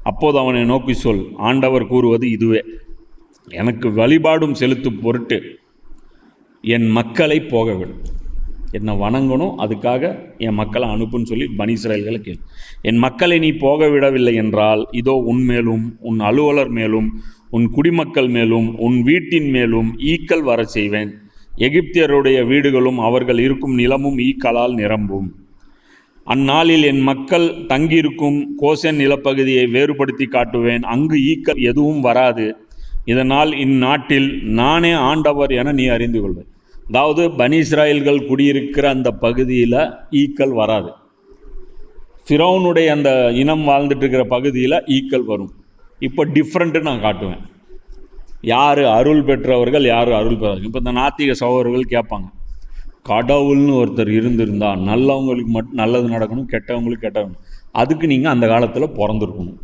அப்போது அவனை நோக்கி சொல், ஆண்டவர் கூறுவது இதுவே, எனக்கு வழிபாடும் செலுத்தும் பொருட்டு என் மக்களை போகவிடும். என்னை வணங்கணும், அதுக்காக என் மக்களை அனுப்புன்னு சொல்லி பனி இஸ்ரவேல்களை கேள். என் மக்களை நீ போக விடவில்லை என்றால் இதோ உன் மேலும் உன் அலுவலர் மேலும் உன் குடிமக்கள் மேலும் உன் வீட்டின் மேலும் ஈக்கள் வர செய்வேன். எகிப்தியருடைய வீடுகளும் அவர்கள் இருக்கும் நிலமும் ஈக்களால் நிரம்பும். அந்நாளில் என் மக்கள் தங்கியிருக்கும் கோசேன் நிலப்பகுதியை வேறுபடுத்தி காட்டுவேன், அங்கு ஈக்கள் எதுவும் வராது. இதனால் இந்நாட்டில் நானே ஆண்டவர் என நீ அறிந்து கொள்வேன். அதாவது பனி இஸ்ராயல்கள் குடியிருக்கிற அந்த பகுதியில் ஈக்கள் வராது. ஃபிரௌனுடைய அந்த இனம் வாழ்ந்துட்டு இருக்கிற பகுதியில் ஈக்கள் வரும். இப்போ டிஃப்ரெண்ட்டு நான் காட்டுவேன், யார் அருள் பெற்றவர்கள் யார் அருள் பெறவர்கள். இப்போ இந்த நாத்திக சகோதரர்கள் கேட்பாங்க, கடவுள்னு ஒருத்தர் இருந்திருந்தால் நல்லவங்களுக்கு மட்டும் நல்லது நடக்கணும், கெட்டவங்களுக்கு கெட்டவங்க. அதுக்கு நீங்கள் அந்த காலத்தில் பிறந்திருக்கணும்,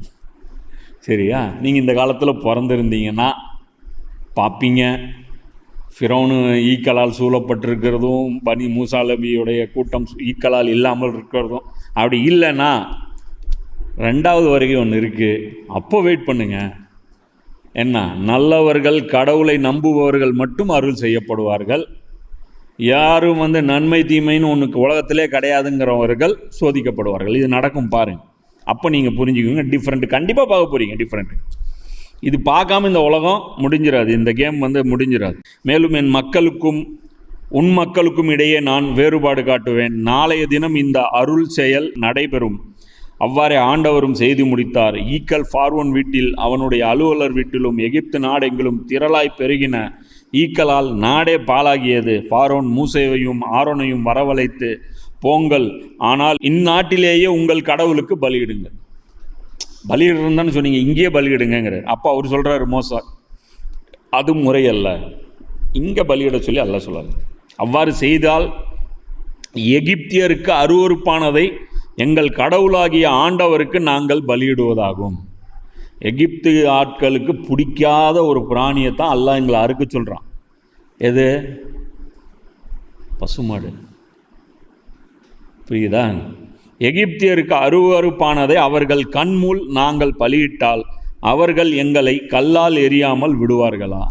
சரியா? நீங்கள் இந்த காலத்தில் பிறந்திருந்தீங்கன்னா பார்ப்பீங்க, ஃபிரௌனு ஈக்களால் சூழப்பட்டிருக்கிறதும் பனி மூசா நபியுடைய கூட்டம் ஈக்களால் இல்லாமல் இருக்கிறதும். அப்படி இல்லைன்னா 2வது வருகை ஒன்று இருக்குது, அப்போ வெயிட் பண்ணுங்கள். என்ன, நல்லவர்கள் கடவுளை நம்புபவர்கள் மட்டும் அருள் செய்யப்படுவார்கள். யாரும் நன்மை தீமைன்னு ஒன்றுக்கு உலகத்திலே கிடையாதுங்கிறவர்கள் சோதிக்கப்படுவார்கள். இது நடக்கும் பாருங்கள், அப்போ நீங்கள் புரிஞ்சுக்குவீங்க. டிஃப்ரெண்ட்டு கண்டிப்பாக பார்க்க போகிறீங்க. டிஃப்ரெண்ட்டு இது பார்க்காம இந்த உலகம் முடிஞ்சிடாது, இந்த கேம் முடிஞ்சிடாது. மேலும் என் மக்களுக்கும் உன் மக்களுக்கும் இடையே நான் வேறுபாடு காட்டுவேன். நாளைய தினம் இந்த அருள் செயல் நடைபெறும். அவ்வாறே ஆண்டவரும் செய்து முடித்தார். ஈக்கள் பார்வோன் வீட்டில் அவனுடைய அலுவலர் வீட்டிலும் எகிப்து நாடெங்கிலும் திரளாய் பெருகின. ஈக்களால் நாடே பாலாகியது. பார்வோன் மூசையையும் ஆரோனையும் வரவழைத்து போங்கள், ஆனால் இந்நாட்டிலேயே உங்கள் கடவுளுக்கு பலியிடுங்கள். பலியிடுறதுன்னு சொன்னீங்க, இங்கேயே பலியிடுங்கிறார். அப்போ அவர் சொல்கிறார் மோசா, அது முறையல்ல, இங்கே பலியிட சொல்லி அல்லாஹ் சொல்லாது. அவ்வாறு செய்தால் எகிப்தியருக்கு அருவருப்பானதை எங்கள் கடவுளாகிய ஆண்டவருக்கு நாங்கள் பலியிடுவதாகும். எகிப்து ஆட்களுக்கு பிடிக்காத ஒரு பிராணியை தான் அல்லாஹ் எங்களை அறுக்க சொல்கிறான். எது? பசுமாடு. புரியுதா? எகிப்தியருக்கு அருவருப்பானதை அவர்கள் கண்முள் நாங்கள் பலியிட்டால் அவர்கள் எங்களை கல்லால் எறியாமல் விடுவார்களா?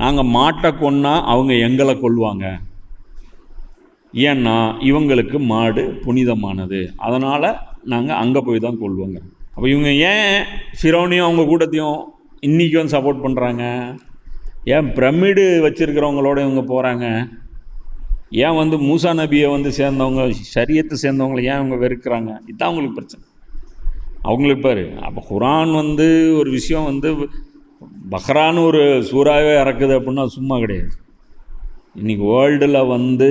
நாங்கள் மாட்டை கொன்னா அவங்க எங்களை கொல்வாங்க. ஏன்னா இவங்களுக்கு மாடு புனிதமானது, அதனால் நாங்கள் அங்கே போய் தான் கொள்வோங்க. அப்போ இவங்க ஏன் ஃபிரௌனையும் அவங்க கூட்டத்தையும் இன்றைக்கி வந்து சப்போர்ட் பண்ணுறாங்க? ஏன் பிரமிடு வச்சுருக்கிறவங்களோட இவங்க போகிறாங்க? ஏன் வந்து மூசா நபியை வந்து சேர்ந்தவங்க, ஷரியத்தை சேர்ந்தவங்களை ஏன் அவங்க வெறுக்கிறாங்க? இதுதான் அவங்களுக்கு பிரச்சனை. அவங்களுக்கு பாரு, அப்போ குரான் வந்து ஒரு விஷயம் வந்து பஹ்ரான்னு ஒரு சூறாவே இறக்குது அப்படின்னா சும்மா கிடையாது. இன்றைக்கி வேர்ல்டில் வந்து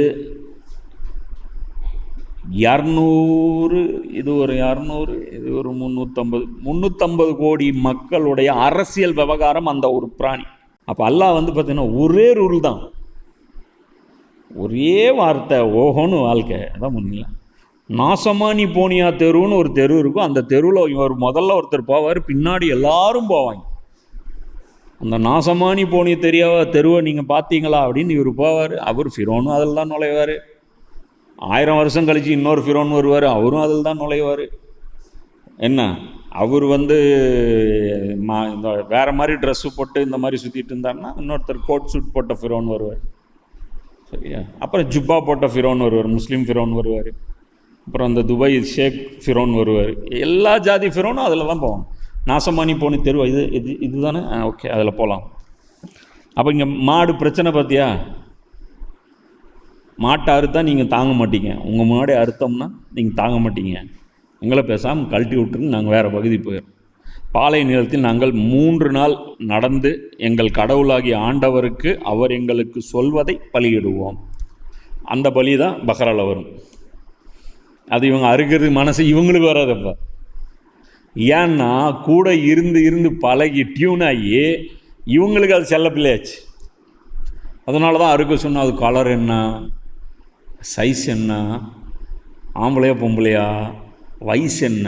200, இது ஒரு 200, இது ஒரு 350 கோடி மக்களுடைய அரசியல் விவகாரம் அந்த ஒரு பிராணி. அப்போ அல்லாஹ் வந்து பார்த்தீங்கன்னா ஒரே ரூல் தான், ஒரே வார்த்தை, ஓஹோன்னு வாழ்க்கை. அதான் முன்னில நாசமா நீ போனியா தெருவுன்னு ஒரு தெரு இருக்கும். அந்த தெருவில் இவர் முதல்ல ஒருத்தர் போவார், பின்னாடி எல்லாரும் போவாங்க. அந்த நாசமானி போனி தெருவை நீங்கள் பார்த்தீங்களா அப்படின்னு இவர் போவார். அவர் ஃபிரோனும் அதில் தான் நுழைவார். 1000 வருஷம் கழித்து இன்னொரு ஃபிரோன் வருவார், அவரும் அதில் தான் நுழைவார். என்ன, அவர் வந்து இந்த வேறு மாதிரி ட்ரெஸ்ஸு போட்டு இந்த மாதிரி சுற்றிட்டு இருந்தாருன்னா இன்னொருத்தர் கோட் சூட் போட்ட ஃபிரோன் வருவார். சரியா? அப்புறம் ஜுப்பா போட்ட ஃபிரோன் வருவார், முஸ்லீம் ஃபிரோன் வருவார். அப்புறம் அந்த துபாய் ஷேக் ஃபிரோன் வருவார். எல்லா ஜாதி ஃபிரோனும் அதில் தான் போவாங்க. நாசமானி போனி தெருவா இது தானே, ஓகே, அதில் போகலாம். அப்போ இங்கே மாடு பிரச்சனை பார்த்தியா? மாட்டை அறுத்தா நீங்கள் தாங்க மாட்டீங்க, உங்கள் முன்னாடி அறுத்தோம்னா நீங்கள் தாங்க மாட்டீங்க, எங்களை பேசாமல் கழட்டி விட்டுருங்க, நாங்கள் வேறு பகுதி போயிடும். பாலை நிலத்தில் நாங்கள் 3 நாள் நடந்து எங்கள் கடவுளாகிய ஆண்டவருக்கு அவர் எங்களுக்கு சொல்வதை பலியிடுவோம். அந்த பலி தான் பஹ்ராவில் வரும். அது இவங்க அறுக்கிறது மனசு இவங்களுக்கு வராதப்பா. ஏன்னா கூட இருந்து பழகி டியூன் ஆகி இவங்களுக்கு அது செல்ல பிள்ளையாச்சு. அதனால தான் அறுக்க சொன்னால் அது கலர் என்ன, சைஸ் என்ன, ஆம்பளையா பொம்பளையா, வயசு என்ன,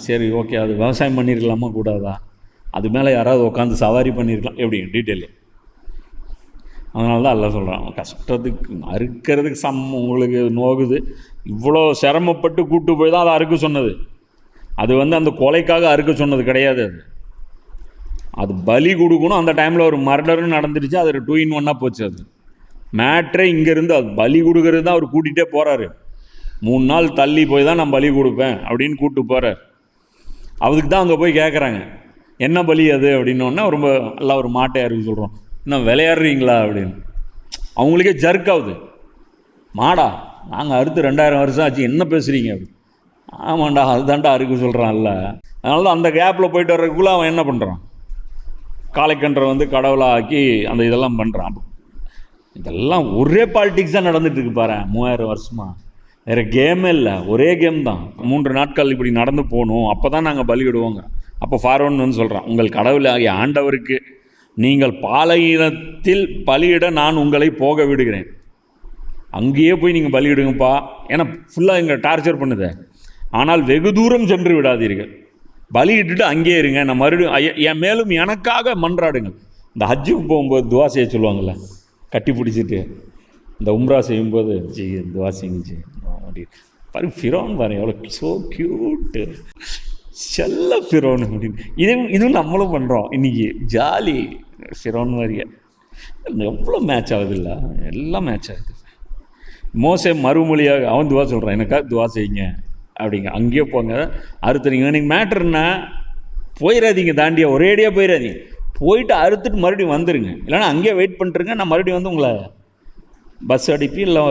சரி ஓகே, அது விவசாயம் பண்ணியிருக்கலாமா கூடாதா, அது மேலே யாராவது உட்காந்து சவாரி பண்ணியிருக்கலாம், எப்படி டீட்டெயிலு. அதனால தான் எல்லாம் சொல்கிறான், கஷ்டத்துக்கு அறுக்கிறதுக்கு உங்களுக்கு நோகுது, இவ்வளோ சிரமப்பட்டு கூப்பிட்டு போய் தான் அதை அறுக்க சொன்னது. அது வந்து அந்த கொலைக்காக அறுக்க சொன்னது கிடையாது. அது பலி கொடுக்கணும். அந்த டைமில் ஒரு மர்டர்னு நடந்துருச்சு, அது 2 in 1 போச்சு. அது மேட்ரே இங்கேருந்து அது பலி கொடுக்கறது தான் அவர் கூட்டிகிட்டே போகிறாரு. 3 நாள் தள்ளி போய் தான் நான் பலி கொடுப்பேன் அப்படின்னு கூப்பிட்டு போகிறார். அதுக்கு தான் அங்கே போய் கேட்குறாங்க, என்ன பலி அது அப்படின்னோடனே ரொம்ப எல்லாம் ஒரு மாட்டை அறுக்க சொல்கிறோம். இன்னும் விளையாடுறீங்களா அப்படின்னு அவங்களுக்கே ஜர்க் ஆகுது. மாடா, நாங்கள் அறுத்து 2000 வருஷம் ஆச்சு, என்ன பேசுகிறீங்க அப்படி. ஆமாண்டா, அதுதான்டா அறுக்க சொல்கிறான்ல. அதனால தான் அந்த கேப்பில் போயிட்டு வர்றதுக்குள்ளே அவன் என்ன பண்ணுறான், காளைக்கன்றை வந்து கடவுளாக ஆக்கி அந்த இதெல்லாம் பண்ணுறான். இதெல்லாம் ஒரே பாலிட்டிக்ஸ் தான் நடந்துட்டு இருக்கு பாரு 3000 வருஷமாக. வேறு கேமே இல்லை, ஒரே கேம் தான். 3 நாட்கள் இப்படி நடந்து போகணும், அப்போ தான் நாங்கள் பலியிடுவோங்க. அப்போ ஃபாரோன் வந்து சொல்கிறான், உங்கள் கடவுள் ஆகிய ஆண்டவருக்கு நீங்கள் பாலையினத்தில் பலியிட நான் உங்களை போக விடுகிறேன், அங்கேயே போய் நீங்கள் பலியிடுங்கப்பா, ஏன்னா ஃபுல்லாக எங்களை டார்ச்சர் பண்ணுது. ஆனால் வெகு தூரம் சென்று விடாதீர்கள், பலியிட்டுட்டு அங்கேயே இருங்க, நான் மறுபடியும் என் மேலும் எனக்காக மன்றாடுங்கள். இந்த ஹஜ்ஜுக்கு போகும்போது துவா செய்ய சொல்லுவாங்கள்ல, கட்டி பிடிச்சிட்டு இந்த உம்ரா செய்யும்போது ஜி துவா செஞ்சு அப்படி பாரு. ஃபிரோன் பாரு எவ்வளோ ஸோ க்யூட்டு, செல்ல ஃபிரோன் அப்படின்னு. இதுவும் நம்மளும் பண்ணுறோம் இன்றைக்கி, ஜாலி ஃபிரோன் மாதிரியே. எவ்வளோ மேட்ச் ஆகுது இல்லை, எல்லாம் மேட்ச் ஆகுது. மோசே மறுமொழியாக அவன் துவா சொல்கிறான், எனக்காக துவா செய்யுங்க அப்படிங்க, அங்கேயே போங்க அறுத்துறீங்க. நீங்கள் மேட்ருன்னா போயிடாதீங்க, தாண்டியா ஒரேடியாக போயிடாதீங்க, போயிட்டு அறுத்துட்டு மறுபடியும் வந்துடுங்க, இல்லைனா அங்கேயே வெயிட் பண்ணிட்டுருங்க, நான் மறுபடியும் வந்து உங்களை பஸ் அடிப்பி இல்லை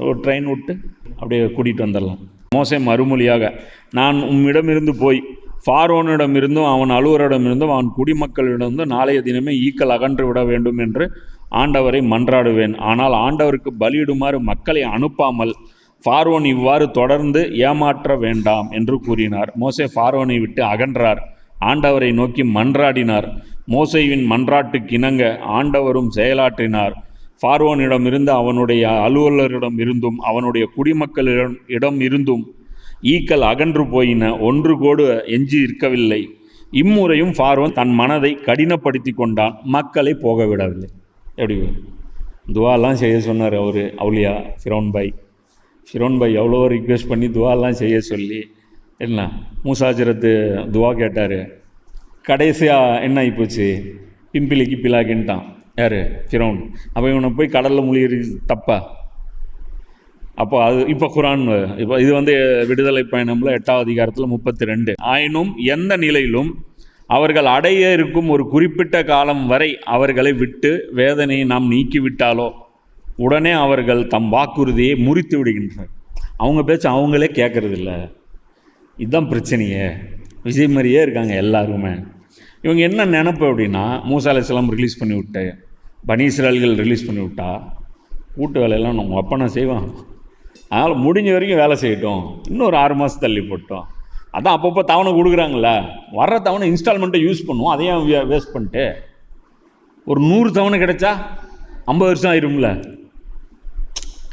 ஒரு ட்ரெயின் விட்டு அப்படியே கூட்டிகிட்டு வந்துடலாம். மோசே மறுமொழியாக, நான் உம்மிடமிருந்து போய் ஃபாரோனிடமிருந்தும் அவன் அலுவலரிடமிருந்தும் அவன் குடிமக்களிடமிருந்தும் நாளைய தினமே ஈக்கள் அகன்று விட வேண்டும் என்று ஆண்டவரை மன்றாடுவேன். ஆனால் ஆண்டவருக்கு பலியிடுமாறு மக்களை அனுப்பாமல் ஃபாரோன் இவ்வாறு தொடர்ந்து ஏமாற்ற வேண்டாம் என்று கூறினார். மோசே ஃபாரோனை விட்டு அகன்றார். ஆண்டவரை நோக்கி மன்றாடினார். மோசேவின் மன்றாட்டுக்கு இணங்க ஆண்டவரும் செயலாற்றினார். ஃபாரோனிடமிருந்து அவனுடைய அலுவலரிடம் இருந்தும் அவனுடைய குடிமக்களிடம் இருந்தும் ஈக்கள் அகன்று போயின, ஒன்று கூட எஞ்சி இருக்கவில்லை. இம்முறையும் ஃபாரோன் தன் மனதை கடினப்படுத்தி கொண்டான், மக்களை போக விடவில்லை. எப்படி துவாலாம் செய்ய சொன்னார் அவர் அவுலியா ஃபிரௌன் பாய் எவ்வளோ ரிக்வெஸ்ட் பண்ணி துவாலாம் செய்ய சொல்லி என்ன மூசாஜரத்து துவா கேட்டார். கடைசியாக என்ன ஆகிப்போச்சு, பிம்பிலிக்கு பிலாக்கின்ட்டான் யார் ஃபிரௌன். அப்போ இவனை போய் கடலில் மூழ்கி தப்பா? அப்போ அது இப்போ குரான் இப்போ இது வந்து விடுதலை பயணம்ல 8வது அதிகாரத்தில் 32. ஆயினும் எந்த நிலையிலும் அவர்கள் அடைய இருக்கும் ஒரு குறிப்பிட்ட காலம் வரை அவர்களை விட்டு வேதனையை நாம் நீக்கிவிட்டாலோ உடனே அவர்கள் தம் வாக்குறுதியை முறித்து விடுகின்றனர். அவங்க பேச்சு அவங்களே கேட்கறதில்ல. இதுதான் பிரச்சனையே. விஜய் மாதிரியே இருக்காங்க எல்லாருமே. இவங்க என்ன நினைப்பு அப்படின்னா, மூசா அலைஹிஸ்ஸலாம் ரிலீஸ் பண்ணி விட்டு பனி இஸ்ராயல்கள் ரிலீஸ் பண்ணி விட்டா வீட்டு வேலையெல்லாம் நம்ம அப்பா நான் செய்வான், அதனால் முடிஞ்ச வரைக்கும் வேலை செய்யட்டும், இன்னொரு 6 மாதம் தள்ளி போட்டோம். அதான் அப்பப்போ தவணை கொடுக்குறாங்கள, வர்ற தவணை இன்ஸ்டால்மெண்ட்டை யூஸ் பண்ணுவோம், அதையும் வேஸ்ட் பண்ணிட்டு ஒரு 100 தவணை கிடைச்சா 50 வருஷம் ஆயிரும்ல.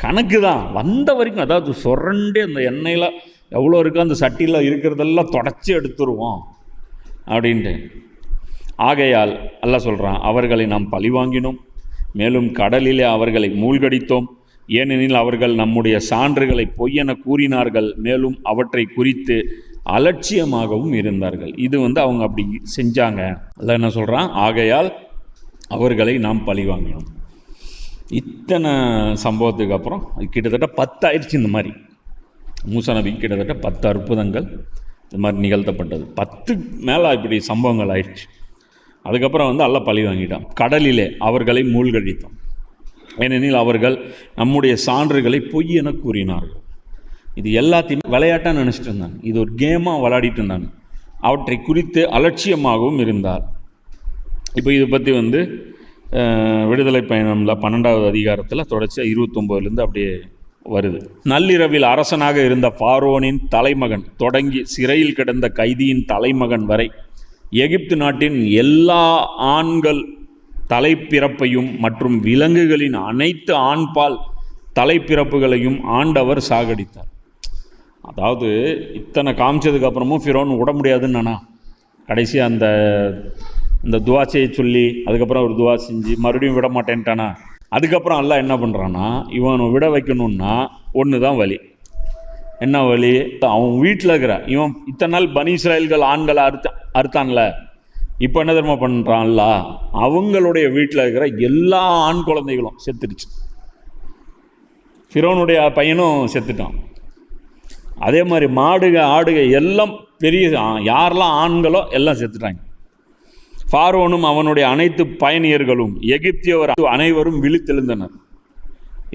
கணக்கு தான் வந்த வரைக்கும், அதாவது சொரண்டே அந்த எண்ணெயில் எவ்வளோ இருக்கோ அந்த சட்டியில் இருக்கிறதெல்லாம் தொடச்சி எடுத்துருவோம் அப்படின்ட்டு. ஆகையால் அல்லாஹ் சொல்கிறான், அவர்களை நாம் பழிவாங்கினோம், மேலும் கடலிலே அவர்களை மூழ்கடித்தோம். ஏனெனில் அவர்கள் நம்முடைய சான்றுகளை பொய்யென கூறினார்கள், மேலும் அவற்றை குறித்து அலட்சியமாகவும் இருந்தார்கள். இது வந்து அவங்க அப்படி செஞ்சாங்க. அல்லாஹ் என்ன சொல்கிறான், ஆகையால் அவர்களை நாம் பழிவாங்கினோம். இத்தனை சம்பவத்துக்கு அப்புறம் கிட்டத்தட்ட 10 ஆயிடுச்சு. இந்த மாதிரி மூசா நபி கிட்டத்தட்ட 10 அற்புதங்கள் இது மாதிரி நிகழ்த்தப்பட்டது. 10 மேலே இப்படி சம்பவங்கள் ஆயிடுச்சு. அதுக்கப்புறம் வந்து அல்லாஹ் பழி வாங்கிட்டான். கடலிலே அவர்களை மூழ்கடித்தோம், ஏனெனில் அவர்கள் நம்முடைய சான்றுகளை பொய் என கூறினார்கள். இது எல்லாத்தையுமே விளையாட்டாக நினச்சிட்டு இருந்தாங்க, இது ஒரு கேமாக விளையாடிட்டு இருந்தாங்க. அவற்றை குறித்து அலட்சியமாகவும் இருந்தார். இப்போ இதை பற்றி வந்து விடுதலை பயணமில் 12வது அதிகாரத்தில் தொடர்ச்சியாக 29லேருந்து அப்படியே வருது. நள்ளிரவில் அரசனாக இருந்த ஃபாரோனின் தலைமகன் தொடங்கி சிறையில் கிடந்த கைதியின் தலைமகன் வரை எகிப்து நாட்டின் எல்லா ஆண்கள் தலைப்பிறப்பையும் மற்றும் விலங்குகளின் அனைத்து ஆண்பால் தலைப்பிறப்புகளையும் ஆண்டவர் சாகடித்தார். அதாவது இத்தனை காமிச்சதுக்கு அப்புறமும் ஃபிரௌன் விட முடியாதுன்னு கடைசியாக அந்த துவா செய்ய சொல்லி அதுக்கப்புறம் ஒரு துவா செஞ்சு மறுபடியும் விட மாட்டேன்ட்டானா. அதுக்கப்புறம் அல்லாஹ் என்ன பண்ணுறான்னா, இவனை விட வைக்கணுன்னா ஒன்று தான் வழி. என்ன வழி? அவன் வீட்டில் இருக்கிற இவன் இத்தனை நாள் பனி இஸ்ராயல்கள் ஆண்களை அறுத்தான்ல, இப்போ என்ன தெரியுமா பண்ணுறான்ல, அவங்களுடைய வீட்டில் இருக்கிற எல்லா ஆண் குழந்தைகளும் செத்துடுச்சு. ஃபிரௌனுடைய பையனும் செத்துட்டான். அதே மாதிரி மாடுக ஆடுக எல்லாம் பெரிய யாரெல்லாம் ஆண்களோ எல்லாம் செத்துட்டாங்க. ஃபாரோனும் அவனுடைய அனைத்து பயணியர்களும் எகிப்தியவர் அனைவரும் விழித்தெழுந்தனர்.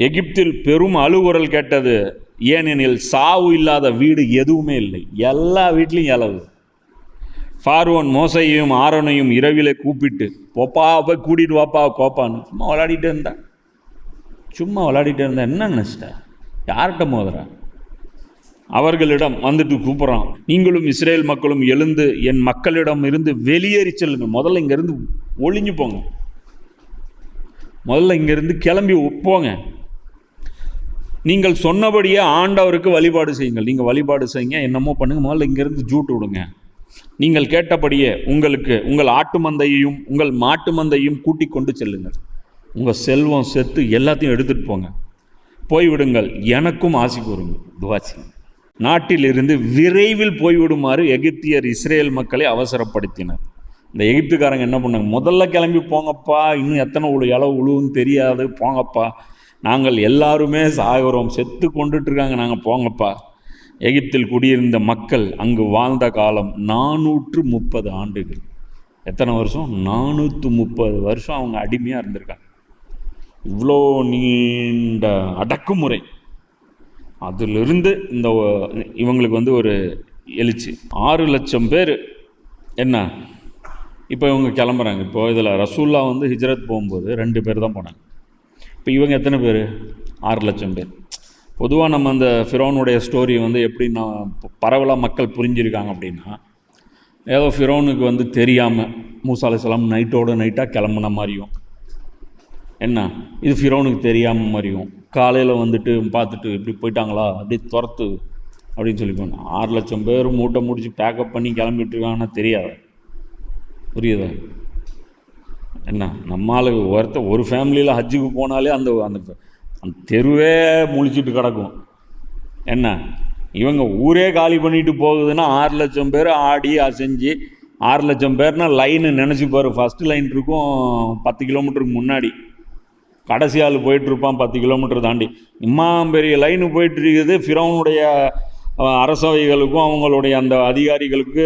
எகிப்தில் பெரும் அழுகுரல் கேட்டது, ஏனெனில் சாவு இல்லாத வீடு எதுவுமே இல்லை, எல்லா வீட்லையும் இலவு. ஃபாரோன் மோசையையும் ஆரோனையும் இரவிலே கூப்பிட்டு, போப்பா போய் கூட்டிகிட்டு வாப்பா கோப்பான்னு சும்மா விளையாடிட்டே இருந்தேன். என்ன நினச்சிட்ட? யார்கிட்ட மோதுற? அவர்களிடம் வந்துட்டு கூப்பிட்றான், நீங்களும் இஸ்ரேல் மக்களும் எழுந்து என் மக்களிடம் இருந்து வெளியேறி செல்லுங்க. முதல்ல இங்கேருந்து ஒளிஞ்சு போங்க, முதல்ல இங்கேருந்து கிளம்பி போங்க. நீங்கள் சொன்னபடியே ஆண்டவருக்கு வழிபாடு செய்யுங்கள். நீங்கள் வழிபாடு செய்யுங்க, என்னமோ பண்ணுங்க, முதல்ல இங்கேருந்து ஜூட்டு விடுங்க. நீங்கள் கேட்டபடியே உங்களுக்கு உங்கள் ஆட்டு மந்தையையும் உங்கள் மாட்டு மந்தையும் கூட்டிக் கொண்டு செல்லுங்கள். உங்கள் செல்வம் செத்து எல்லாத்தையும் எடுத்துகிட்டு போங்க, போய்விடுங்கள், எனக்கும் ஆசி கூறுங்கள், துவாச்சி. நாட்டிலிருந்து விரைவில் போய்விடுமாறு எகிப்தியர் இஸ்ரேல் மக்களை அவசரப்படுத்தினர். இந்த எகிப்துக்காரங்க என்ன பண்ணாங்க, முதல்ல கிளம்பி போங்கப்பா, இன்னும் எத்தனை இளவு உழுவுன்னு தெரியாது, போங்கப்பா, நாங்கள் எல்லாருமே சாகிறோம், செத்து கொண்டுட்ருக்காங்க, நாங்கள் போங்கப்பா. எகிப்தில் குடியிருந்த மக்கள் அங்கு வாழ்ந்த காலம் 430 ஆண்டுகள். எத்தனை வருஷம்? 430 வருஷம் அவங்க அடிமையாக இருந்திருக்காங்க. இவ்வளோ நீண்ட அடக்குமுறை. அதிலிருந்து இவங்களுக்கு வந்து ஒரு எழுச்சி. 6 லட்சம் பேர் என்ன இப்போ இவங்க கிளம்புறாங்க. இப்போ இதில் ரசூல்லா வந்து ஹிஜ்ரத் போகும்போது 2 பேர் தான் போனாங்க. இப்போ இவங்க எத்தனை பேர்? 6 லட்சம் பேர். பொதுவாக நம்ம அந்த ஃபிரௌனுடைய ஸ்டோரி வந்து எப்படின்னா பரவலாக மக்கள் புரிஞ்சிருக்காங்க அப்படின்னா, ஏதோ ஃபிரௌனுக்கு வந்து தெரியாமல் மூசா அலைஹிஸ்ஸலாம் நைட்டோட நைட்டாக கிளம்புன மாதிரியும், என்ன இது ஃபிரௌனுக்கு தெரியாமல் மாதிரியும், காலையில் வந்துட்டு பார்த்துட்டு இப்படி போயிட்டாங்களா அப்படி துரத்து அப்படின்னு சொல்லி போனோம். 6 லட்சம் பேர் மூட்டை முடிச்சு பேக்கப் பண்ணி கிளம்பிட்டு இருக்காங்கன்னா தெரியாது. புரியுதா? என்ன நம்மளுக்கு ஒரு ஃபேமிலியில் ஹஜ்ஜுக்கு போனாலே அந்த அந்த அந்த தெருவே முழிச்சிட்டு கிடக்கும். என்ன இவங்க ஊரே காலி பண்ணிட்டு போகுதுன்னா 6 லட்சம் பேர் ஆடி அசைஞ்சு, 6 லட்சம் பேர்னால் லைனு நினச்சி பாரு. ஃபஸ்ட்டு லைன் இருக்கும் 10 கிலோமீட்டருக்கு முன்னாடி, கடைசி ஆள் போயிட்டுருப்பான் 10 கிலோமீட்டர் தாண்டி. பெரிய லைனு போயிட்டு இருக்குது. ஃபிரௌனுடைய அரசவைகளுக்கும் அவங்களுடைய அந்த அதிகாரிகளுக்கு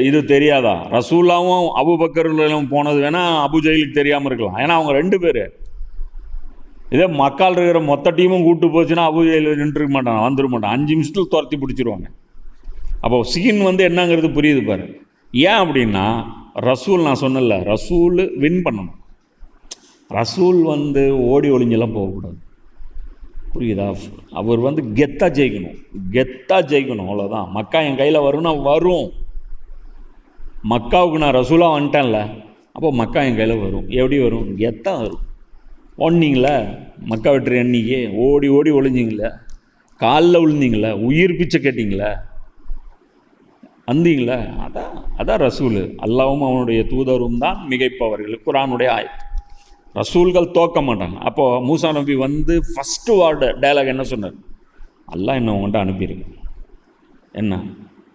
இது தெரியாதா? ரசூலாவும் அபூபக்கரும் போனது வேணால் அபுஜெயிலுக்கு தெரியாமல் இருக்கலாம். ஏன்னா அவங்க 2 பேர். இதே மக்கால் இருக்கிற மொத்த டீமும் கூப்பிட்டு போச்சுன்னா அபுஜெயில் நின்றுருக்க மாட்டான், வந்துட மாட்டான். 5 நிமிஷத்தில் துரத்தி பிடிச்சிருவாங்க. அப்போ சீன் வந்து என்னங்கிறது புரியுது பாரு. ஏன் அப்படின்னா ரசூல், நான் சொன்னல, ரசூல் வின் பண்ணணும். ரசூல் வந்து ஓடி ஒளிஞ்செல்லாம் போகக்கூடாது. புரியுதா? அவர் வந்து கெத்தாக ஜெயிக்கணும், அவ்வளோதான். மக்கா என் கையில் வரும்னா வரும். மக்காவுக்கு நான் ரசூலாக வந்துட்டேன்ல, அப்போ மக்கா என் கையில் வரும். எப்படி வரும்? கெத்தாக வரும். ஒன்னிங்களே மக்கா வெட்டுற அன்னைக்கு ஓடி ஓடி ஒளிஞ்சிங்களே, காலில் விழுந்தீங்களே, உயிர் பிச்சை கேட்டிங்களே, வந்தீங்களே, அதான் ரசூல். அல்லாவும் அவனுடைய தூதரும் தான் மிகைப்பவர்கள். குர்ஆனுடைய ஆயத். ரசூல்கள் தோக்க மாட்டாங்க. அப்போது மூசா நபி வந்து ஃபஸ்ட்டு வார்டு டயலாக் என்ன சொன்னார்? அல்லாஹ் என்ன உங்கள்கிட்ட அனுப்பியிருக்கு, என்ன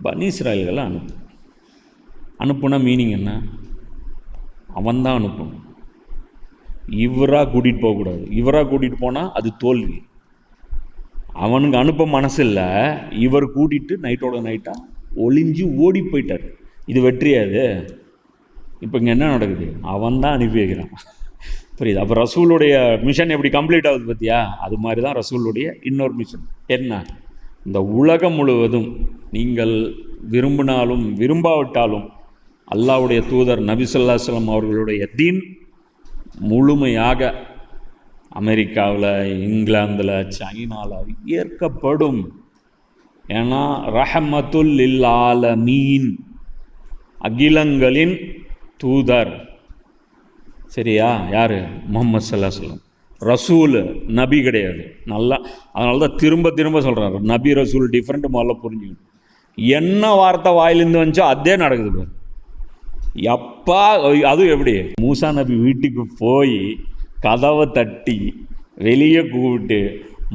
பனி இஸ்ராயல்களை அனுப்புனா மீனிங் என்ன? அவன் தான் அனுப்பணும். இவராக கூட்டிகிட்டு போகக்கூடாது. இவராக கூட்டிகிட்டு போனால் அது தோல்வி. அவனுக்கு அனுப்ப மனசு இல்லை. இவர் கூட்டிகிட்டு நைட்டோட நைட்டாக ஒளிஞ்சு ஓடி போயிட்டார். இது வெற்றியாது. இப்போ இங்கே என்ன நடக்குது? அவன் தான் அனுப்பி வைக்கிறான். புரியுது? அப்போ ரசூலுடைய மிஷன் எப்படி கம்ப்ளீட் ஆகுது பார்த்தியா? அது மாதிரி தான் ரசூலுடைய இன்னொரு மிஷன். என்ன? இந்த உலகம் முழுவதும் நீங்கள் விரும்பினாலும் விரும்பாவிட்டாலும் அல்லாஹ்வுடைய தூதர் நபி ஸல்லல்லாஹு அலைஹி வஸல்லம் அவர்களுடைய தீன் முழுமையாக அமெரிக்காவில், இங்கிலாந்தில், சைனாவில் ஏற்கப்படும். ஏன்னா ரஹமத்துல் லில் ஆலமீன், அகிலங்களின் தூதர். சரியா? யார்? முஹம்மது ஸல்லல்லாஹு அலைஹி வஸல்லம். ரசூல், நபி கிடையாது. நல்லா, அதனால தான் திரும்ப திரும்ப சொல்கிறாரு, நபி ரசூல் டிஃப்ரெண்ட். முதல்ல புரிஞ்சுக்கணும். என்ன வார்த்தை வாயிலிருந்து வந்துச்சோ அதே நடக்குது பாரு. எப்பா அதுவும் எப்படி? மூசா நபி வீட்டுக்கு போய் கதவை தட்டி வெளியே கூப்பிட்டு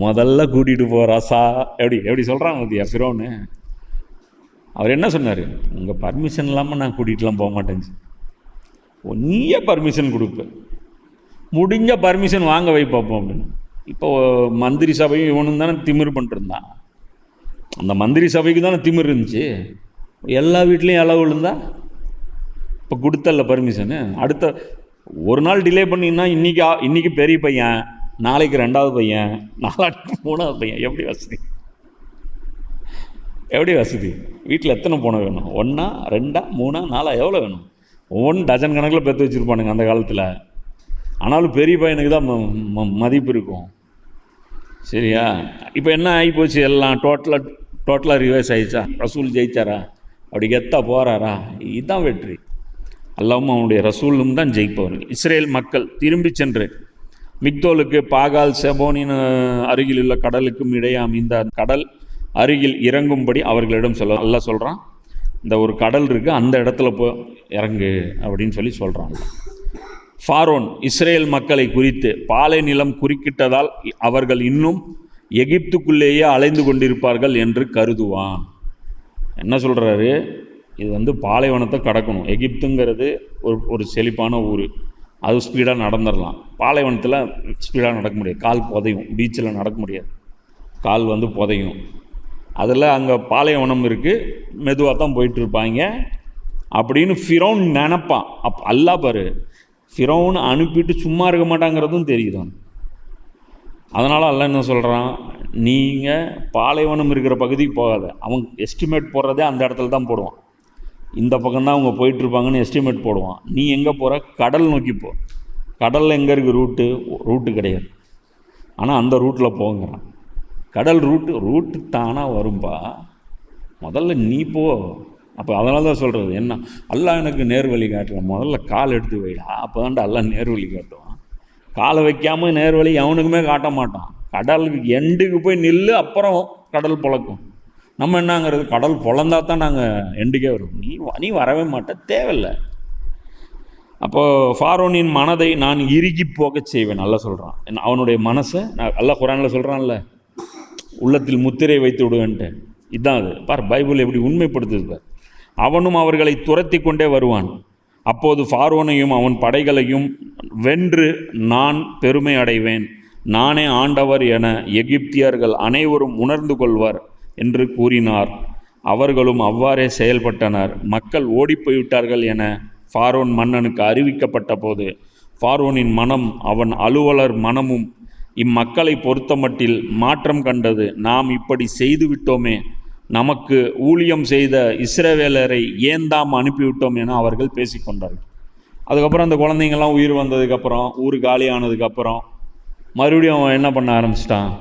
முதல்ல கூட்டிகிட்டு போகிறாசா, எப்படி சொல்கிறாங்க பார்த்தியா ஃபிரௌனு? அவர் என்ன சொன்னார்? உங்கள் பர்மிஷன் இல்லாமல் நான் கூட்டிகிட்டுலாம் போக மாட்டேன்னு. நீயே பர்மிஷன் கொடுப்பேன், முடிஞ்ச பர்மிஷன் வாங்க வை பார்ப்போம் அப்படின்னு. இப்போ மந்திரி சபையும் இவனும் தானே திமிர் பண்ணிட்டுருந்தான். அந்த மந்திரி சபைக்கு தானே திமிர் இருந்துச்சு. எல்லா வீட்லேயும் இலை விழுந்தா இப்போ கொடுத்தல பர்மிஷனு. அடுத்த ஒரு நாள் டிலே பண்ணிங்கன்னா இன்றைக்கி பெரிய பையன், நாளைக்கு 2வது பையன், நாளைக்கு 3வது பையன். எப்படி வசதி? வீட்டில் எத்தனை பூனை வேணும்? 1, 2, 3, 4 எவ்வளோ வேணும்? ஒவ்வொன்றும் டஜன் கணக்கில் பெற்று வச்சுருப்பானுங்க அந்த காலத்தில். ஆனாலும் பெரிய பையனுக்கு தான் மதிப்பு இருக்கும். சரியா? இப்போ என்ன ஆகி போச்சு? எல்லாம் டோட்டலாக ரிவர்ஸ் ஆகிடுச்சா? ரசூல் ஜெயிச்சாரா? அப்படி கெத்தா போகிறாரா? இதுதான் வெற்றி. அல்லாவும் அவனுடைய ரசூலும் தான் ஜெயிப்பவர்கள். இஸ்ரேல் மக்கள் திரும்பி சென்று மிக்தோலுக்கு, பாகால் செபோனின் அருகில் உள்ள கடலுக்கும் இடையே அமைந்த கடல் அருகில் இறங்கும்படி அவர்களிடம் அல்லாஹ் சொல்கிறான். இந்த ஒரு கடல் இருக்குது, அந்த இடத்துல இறங்கு அப்படின்னு சொல்கிறாங்க. ஃபாரோன் இஸ்ரேல் மக்களை குறித்து பாலை நிலம் குறுக்கிட்டதால் அவர்கள் இன்னும் எகிப்துக்குள்ளேயே அலைந்து கொண்டிருப்பார்கள் என்று கருதுவான். என்ன சொல்கிறாரு? இது பாலைவனத்தை கடக்கணும். எகிப்துங்கிறது ஒரு செழிப்பான ஊர், அது ஸ்பீடாக நடந்துடலாம். பாலைவனத்தில் ஸ்பீடாக நடக்க முடியாது, கால் புதையும். பீச்சில் நடக்க முடியாது, கால் புதையும். அதில் அங்கே பாலைவனம் இருக்குது, மெதுவாக தான் போயிட்டுருப்பாங்க அப்படின்னு ஃபிரௌன் நினப்பான். அல்லாஹ் பாரு, ஃபிரௌன் அனுப்பிட்டு சும்மா இருக்க மாட்டாங்கிறதும் தெரியுதான். அதனால் அல்லாஹ் என்ன சொல்கிறான், நீங்கள் பாலைவனம் இருக்கிற பகுதிக்கு போகாத. அவன் எஸ்டிமேட் போடுறதே அந்த இடத்துல தான் போடுவான். இந்த பக்கம்தான் அவங்க போயிட்டுருப்பாங்கன்னு எஸ்டிமேட் போடுவான். நீ எங்கே போகிற? கடல் நோக்கி போ. கடலில் எங்கே இருக்குது ரூட்டு கிடையாது. ஆனால் அந்த ரூட்டில் போங்கிறான். கடல் ரூட்டு தானாக வரும்பா, முதல்ல நீ போ. அப்போ அதனால தான் சொல்கிறது என்ன, அல்லாஹ் எனக்கு நேர்வழி காட்டுறான், முதல்ல கால் எடுத்து வைடா, அப்போ தான்டா அல்லாஹ் நேர்வழி காட்டுவான். காலை வைக்காமல் நேர்வழி எவனுக்குமே காட்ட மாட்டான். கடலுக்கு எண்டுக்கு போய் நில்லு, அப்புறம் கடல் பொழக்கும். நம்ம என்னங்கிறது, கடல் பொழந்தா தான் நாங்கள் எண்டுக்கே வரும். நீ வரவே மாட்ட, தேவையில்லை. அப்போது ஃபாரோனின் மனதை நான் இறுகி போக செய்வேன் நல்லா சொல்கிறான். அவனுடைய மனசை நான் அல்லாஹ் குர்ஆனில் சொல்கிறான்ல, உள்ளத்தில் முத்திரை வைத்து விடுவேன்ட்டு. இதுதான் அது பார், பைபிள் எப்படி உண்மைப்படுத்துது பார். அவனும் அவர்களை துரத்தி கொண்டே வருவான். அப்போது ஃபாரோனையும் அவன் படைகளையும் வென்று நான் பெருமை அடைவேன். நானே ஆண்டவர் என எகிப்தியர்கள் அனைவரும் உணர்ந்து கொள்வார் என்று கூறினார். அவர்களும் அவ்வாறே செயல்பட்டனர். மக்கள் ஓடிப்போய்விட்டார்கள் என ஃபாரோன் மன்னனுக்கு அறிவிக்கப்பட்ட போது ஃபாரோனின் மனம் அவன் அலுவலர் மனமும் இம்மக்களை பொறுத்தமட்டில் மாற்றம் கண்டது. நாம் இப்படி செய்து விட்டோமே, நமக்கு ஊழியம் செய்த இஸ்ரவேலரை ஏன் தாம் அனுப்பிவிட்டோம் என அவர்கள் பேசிக்கொண்டார்கள். அதுக்கப்புறம் அந்த குழந்தைங்கள்லாம் உயிர் வந்ததுக்கப்புறம், ஊர் காலி ஆனதுக்கப்புறம் மறுபடியும் அவன் என்ன பண்ண ஆரம்பிச்சிட்டான்,